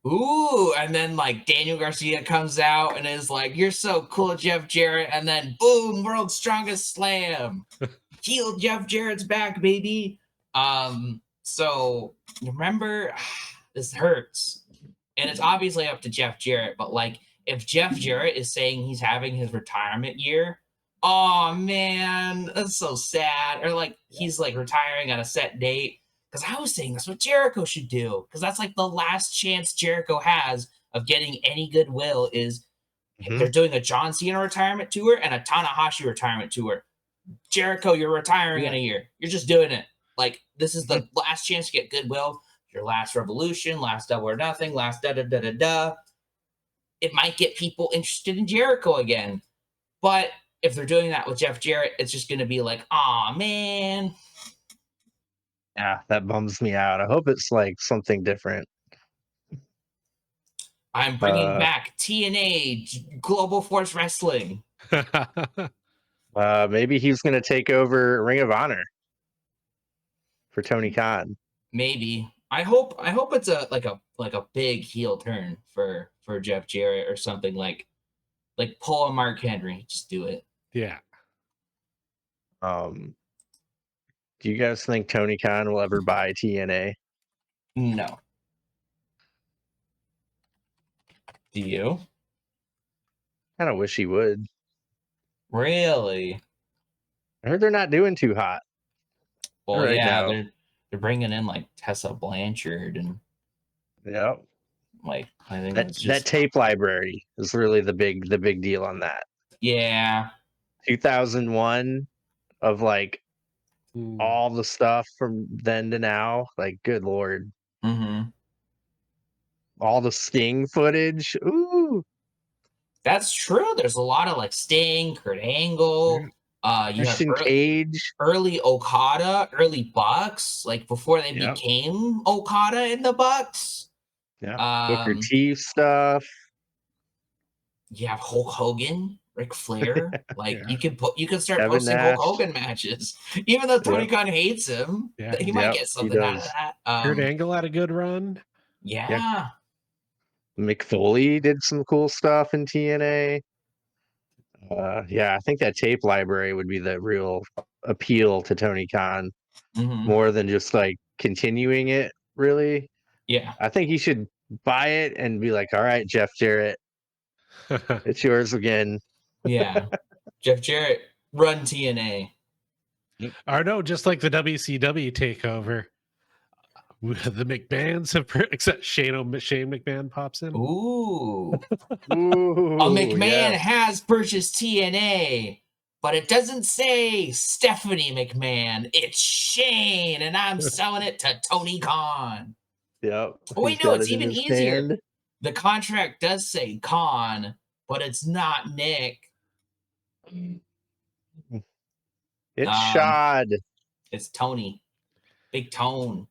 Ooh, and then like Daniel Garcia comes out and is like, "You're so cool, Jeff Jarrett," and then boom, World's Strongest Slam. Heel Jeff Jarrett's back, baby. So remember, this hurts. And it's obviously up to Jeff Jarrett, but like if Jeff Jarrett is saying he's having his retirement year, oh man, that's so sad. Or like he's like retiring on a set date. Because I was saying that's what Jericho should do. Because that's like the last chance Jericho has of getting any goodwill is they're doing a John Cena retirement tour and a Tanahashi retirement tour. Jericho, you're retiring in a year. You're just doing it. Like, this is the last chance to get goodwill. Your last Revolution, last Double or Nothing, last da-da-da-da-da. It might get people interested in Jericho again. But if they're doing that with Jeff Jarrett, it's just going to be like, aw, man. Yeah, that bums me out. I hope it's like something different. I'm bringing back TNA, Global Force Wrestling. Maybe he's going to take over Ring of Honor for Tony Khan. Maybe. I hope it's a big heel turn for Jeff Jarrett or something like pull a Mark Henry. Just do it. Yeah. Do you guys think Tony Khan will ever buy TNA? No. Do you? Kind of wish he would. Really? I heard they're not doing too hot. Well, right yeah, now. they're bringing in like Tessa Blanchard and Yeah, like I think that tape library is really the big deal on that. Yeah. 2001 of like all the stuff from then to now. Like, good lord. Mm-hmm. All the Sting footage. Ooh. That's true. There's a lot of like Sting, Kurt Angle. You have Cage. early Okada, early Bucks, like before they became Okada and the Bucks. Yeah. Booker T stuff. You have Hulk Hogan, Ric Flair. Like you can start Kevin posting Nash. Hulk Hogan matches, even though Tony Khan hates him. Yeah. He might get something out of that. Kurt Angle had a good run. Yeah. Mick Foley did some cool stuff in TNA. I think that tape library would be the real appeal to Tony Khan, more than just like continuing it. Really, I think he should buy it and be like, "All right, Jeff Jarrett, it's yours again." Yeah, Jeff Jarrett, run TNA. Or no, just like the WCW takeover. The McMahons have, except Shane McMahon pops in. Ooh. A McMahon has purchased TNA, but it doesn't say Stephanie McMahon. It's Shane, and I'm selling it to Tony Khan. Yep. Oh, wait, no, it's even easier. The contract does say Khan, but it's not Nick. It's Shad. It's Tony. Big Tone.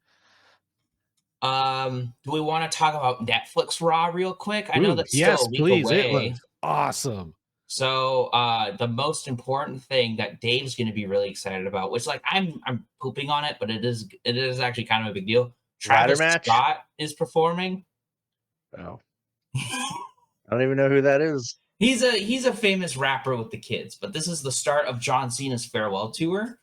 Do we want to talk about Netflix Raw real quick? I know that's still a week away. It looks awesome. So the most important thing that Dave's going to be really excited about, which like I'm pooping on it, but it is actually kind of a big deal. Travis Scott is performing. Oh. I don't even know who that is. He's a famous rapper with the kids, but this is the start of John Cena's farewell tour.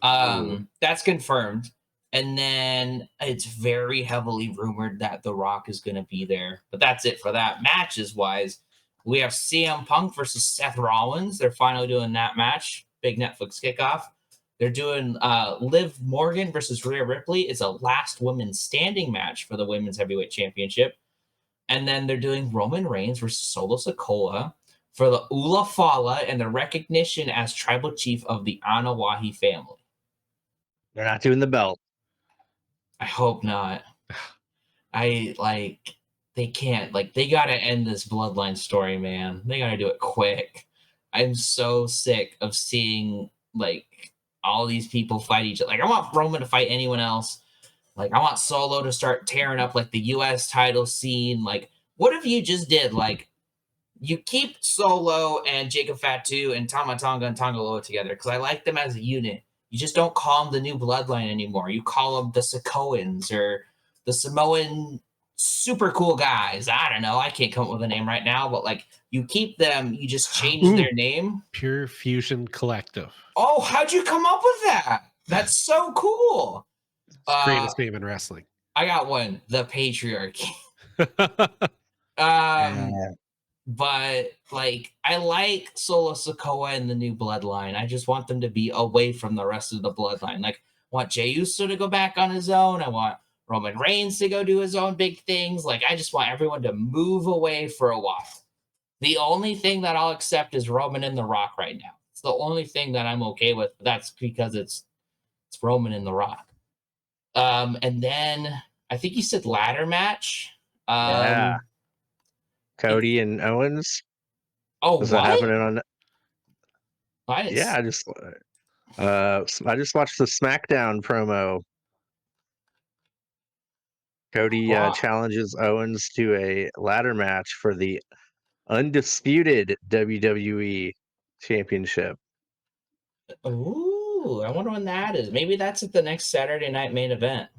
That's confirmed. And then it's very heavily rumored that The Rock is going to be there. But that's it for that. Matches-wise, we have CM Punk versus Seth Rollins. They're finally doing that match. Big Netflix kickoff. They're doing Liv Morgan versus Rhea Ripley. It's a last woman standing match for the Women's Heavyweight Championship. And then they're doing Roman Reigns versus Solo Sikoa for the Ula Fala and the recognition as tribal chief of the Anawahi family. They're not doing the belt. I hope not. They can't. Like, they got to end this bloodline story, man. They got to do it quick. I'm so sick of seeing, like, all these people fight each other. Like, I want Roman to fight anyone else. Like, I want Solo to start tearing up, like, the U.S. title scene. Like, what if you just did, like, you keep Solo and Jacob Fatu and Tama Tonga and Tonga Loa together because I like them as a unit. You just don't call them the new bloodline anymore. You call them the Sakoans or the Samoan super cool guys. I don't know. I can't come up with a name right now, but like you keep them, you just change their name. Pure Fusion Collective. Oh, how'd you come up with that? That's so cool. Greatest name in wrestling. I got one. The Patriarchy. Yeah. But like I like Solo Sikoa and the new bloodline. I just want them to be away from the rest of the bloodline. Like I want Jey Uso to go back on his own. I want Roman Reigns to go do his own big things. Like I just want everyone to move away for a while. The only thing that I'll accept is Roman and The Rock right now. It's the only thing that I'm okay with. That's because it's Roman and The Rock. And then I think you said ladder match. Yeah. Cody and Owens. Oh, Is what? that happening on? Yeah, I just watched the SmackDown promo. Cody challenges Owens to a ladder match for the undisputed WWE Championship. Ooh, I wonder when that is. Maybe that's at the next Saturday night main event.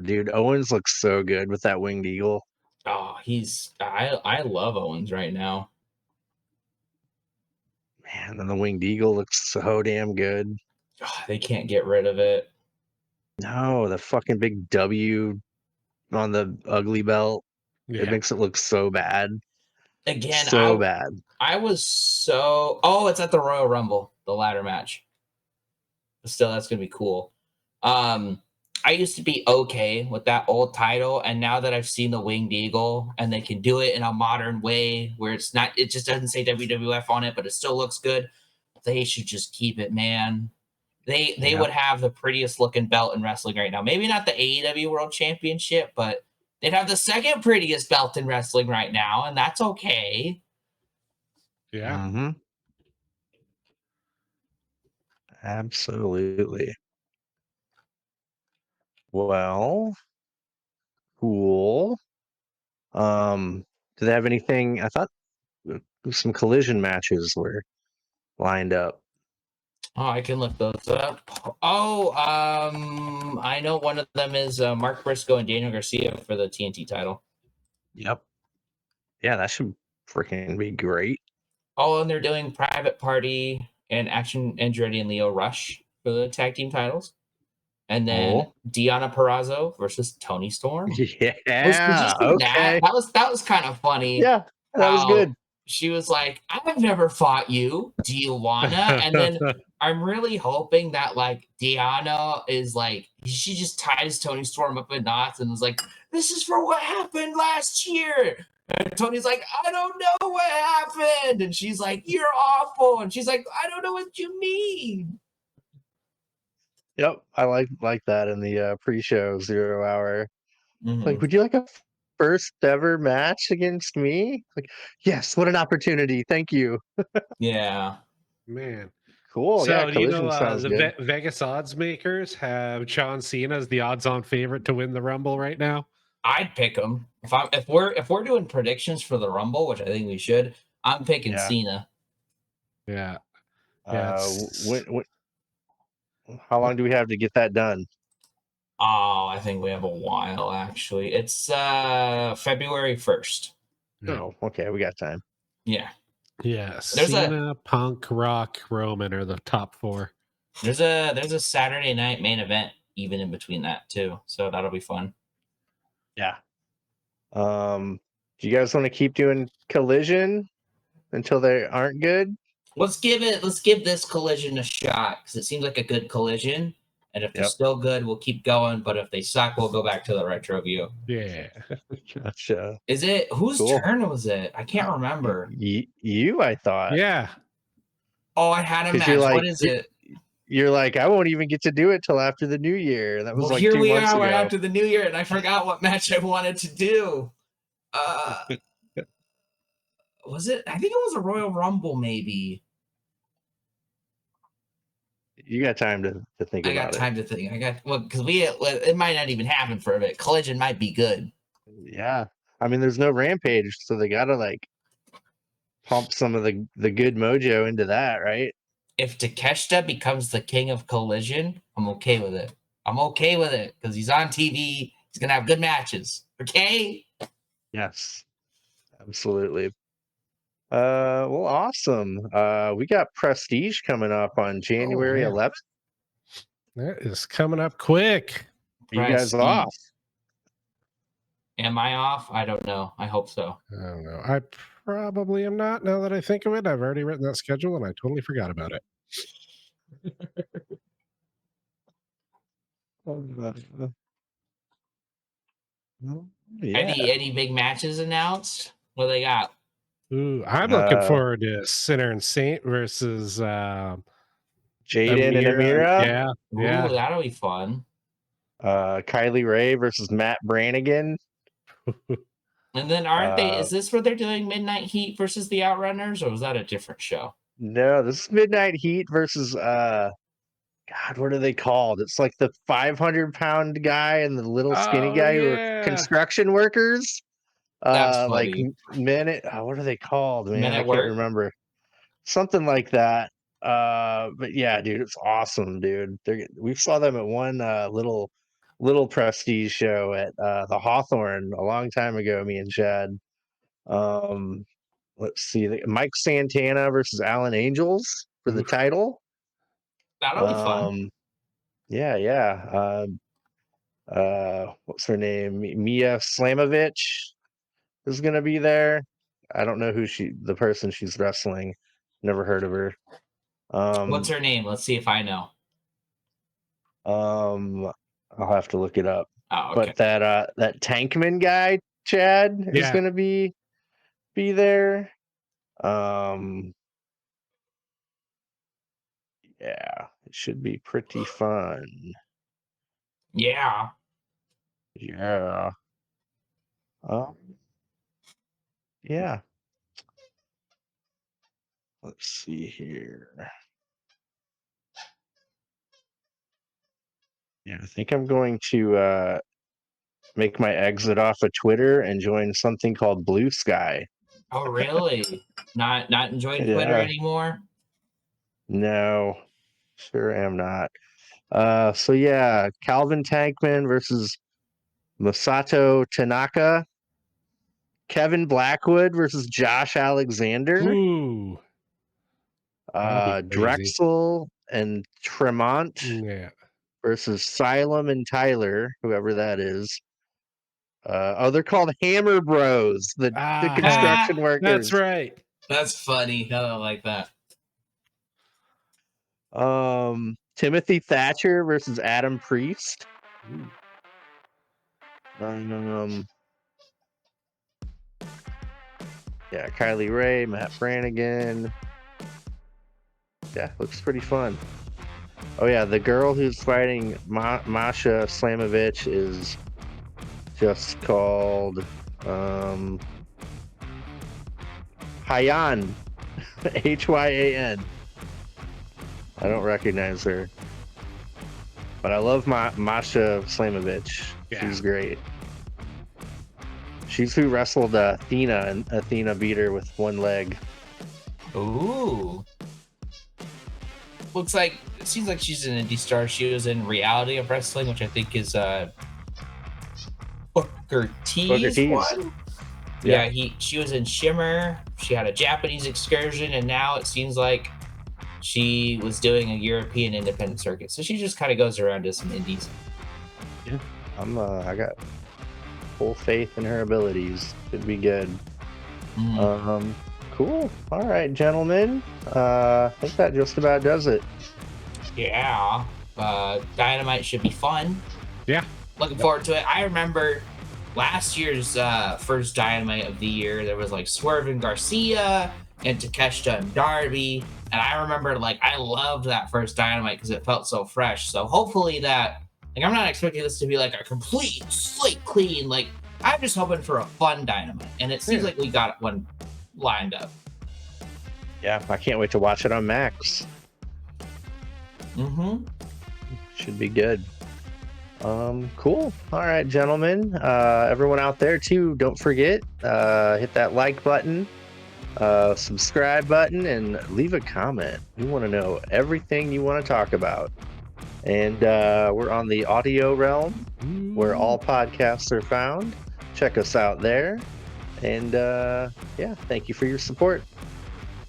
Dude, Owens looks so good with that winged eagle. Oh, I love Owens right now. Man, and the winged eagle looks so damn good. Oh, they can't get rid of it. No, the fucking big W on the ugly belt. Yeah. It makes it look so bad. Again, so bad. I was so it's at the Royal Rumble, the ladder match. But still, that's gonna be cool. I used to be okay with that old title, and now that I've seen the Winged Eagle and they can do it in a modern way where it just doesn't say WWF on it, but it still looks good, they should just keep it, man. They would have the prettiest looking belt in wrestling right now. Maybe not the AEW World Championship, but they'd have the second prettiest belt in wrestling right now, and that's okay. Yeah. Mm-hmm. Absolutely. Well, cool. Do they have anything? I thought some collision matches were lined up. Oh, I can look those up. Oh, I know one of them is Mark Briscoe and Daniel Garcia for the TNT title. Yep. Yeah, that should freaking be great. Oh, and they're doing Private Party and Action Andretti and Leo Rush for the tag team titles. And then Deonna Purrazzo versus Toni Storm. Yeah. Did you see Okay. That was kind of funny. Yeah, that was good. She was like, "I've never fought you. Do you wanna?" And then I'm really hoping that like Deonna is like she just ties Toni Storm up in knots and was like, "This is for what happened last year." And Tony's like, "I don't know what happened," and she's like, "You're awful," and she's like, "I don't know what you mean." Yep, I like that in the pre-show 0 hour. Mm-hmm. Like, would you like a first ever match against me? Like, yes, what an opportunity. Thank you. Yeah. Man. Cool. So, Yeah, do you know sounds the good. Vegas odds makers have John Cena as the odds-on favorite to win the Rumble right now? I'd pick him if we're doing predictions for the Rumble, which I think we should. I'm picking Cena. Yeah. How long do we have to get that done? Oh, I think we have a while, actually. It's February 1st. Oh, okay. We got time. Yeah. Yeah. Cena, Punk, Rock, Roman are the top four. There's a Saturday night main event even in between that, too. So that'll be fun. Yeah. Do you guys want to keep doing Collision until they aren't good? Let's give this Collision a shot because it seems like a good Collision. And if they're still good, we'll keep going. But if they suck, we'll go back to the retro view. Yeah. Gotcha. Is it whose turn was it? I can't remember. You, I thought. Yeah. Oh, I had a match. What is it? You're like, I won't even get to do it till after the new year. That was like 2 months ago. Here we are right after the new year, and I forgot what match I wanted to do. Was it? I think it was a Royal Rumble, maybe. You got time to think about it. I got time to think. Because it might not even happen for a bit. Collision might be good. Yeah. I mean, there's no Rampage, so they gotta like pump some of the good mojo into that, right? If Takeshita becomes the king of Collision, I'm okay with it. I'm okay with it because he's on TV. He's gonna have good matches. Okay. Yes, absolutely. Well, awesome. We got Prestige coming up on January man. 11th. That is coming up quick. Are you guys Prestige. off? Am I off? I don't know. I hope so. I don't know. I probably am not. Now that I think of it, I've already written that schedule and I totally forgot about it. Yeah. Any big matches announced? What they got? Ooh, I'm looking forward to Sinner and Saint versus Jaden and Amira. Yeah, Ooh, yeah. that'll be fun. Kylie Ray versus Matt Brannigan. And then aren't they? Uh, Is this where they're doing Midnight Heat versus the Outrunners, or was that a different show? No, this is Midnight Heat versus God, what are they called? It's like the 500-pound guy and the little skinny Oh guy who are yeah. construction workers. That's Like funny. minute. What are they called, man? Men I at can't Work? remember. Something like that. But yeah, dude, it's awesome, dude. We saw them at one little prestige show at the Hawthorne a long time ago. Me and Chad. Um, let's see, Mike Santana versus Alan Angels for the Oof. title. That'll be fun. Yeah. What's her name? Mia Slamovich is gonna be there. I don't know who the person she's wrestling. Never heard of her. What's her name? Let's see if I know. I'll have to look it up. Oh, okay. But that Tankman guy, Chad, is Yeah. gonna be there. Yeah, it should be pretty fun. Yeah. Yeah. Yeah. Let's see here. Yeah, I think I'm going to make my exit off of Twitter and join something called Blue Sky. Oh, really? Not enjoying Twitter Yeah. anymore? No, sure am not. So yeah, Calvin Tankman versus Masato Tanaka. Kevin Blackwood versus Josh Alexander. Ooh. That'll be crazy. Drexel and Tremont Yeah. versus Silem and Tyler, whoever that is. They're called Hammer Bros, the construction workers. That's right. That's funny. I don't like that. Timothy Thatcher versus Adam Priest. Yeah, Kylie Ray, Matt Brannigan. Yeah, looks pretty fun. Oh yeah, the girl who's fighting Masha Slamovich is just called Hyan. Hyan. I don't recognize her. But I love Masha Slamovich. Yeah. She's great. She's who wrestled Athena, and Athena beat her with one leg. Ooh. It seems like she's an indie star. She was in Reality of Wrestling, which I think is Booker T's one. Yeah, she was in Shimmer. She had a Japanese excursion, and now it seems like she was doing a European independent circuit. So she just kind of goes around to some indies. Yeah, I got full faith in her abilities. Should be good. Cool. All right, gentlemen. I think that just about does it. Yeah. Dynamite should be fun. Yeah. Looking forward to it. I remember last year's first Dynamite of the year. There was like Swerve and Garcia and Takeshita and Darby. And I remember I loved that first Dynamite because it felt so fresh. So hopefully that, I'm not expecting this to be like a complete slate clean. I'm just hoping for a fun Dynamite. And it seems like we got one lined up. Yeah, I can't wait to watch it on Max. Mm-hmm. Should be good. Cool. All right, gentlemen. Everyone out there too, don't forget, hit that like button, subscribe button, and leave a comment. We want to know everything you want to talk about. And we're on the audio realm where all podcasts are found. Check us out there. And yeah, thank you for your support.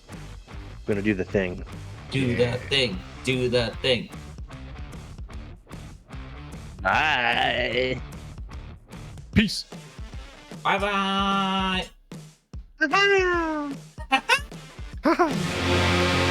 I'm going to do the thing. Do the thing. Do the thing. Bye. Peace. Bye-bye. Bye. Ha ha.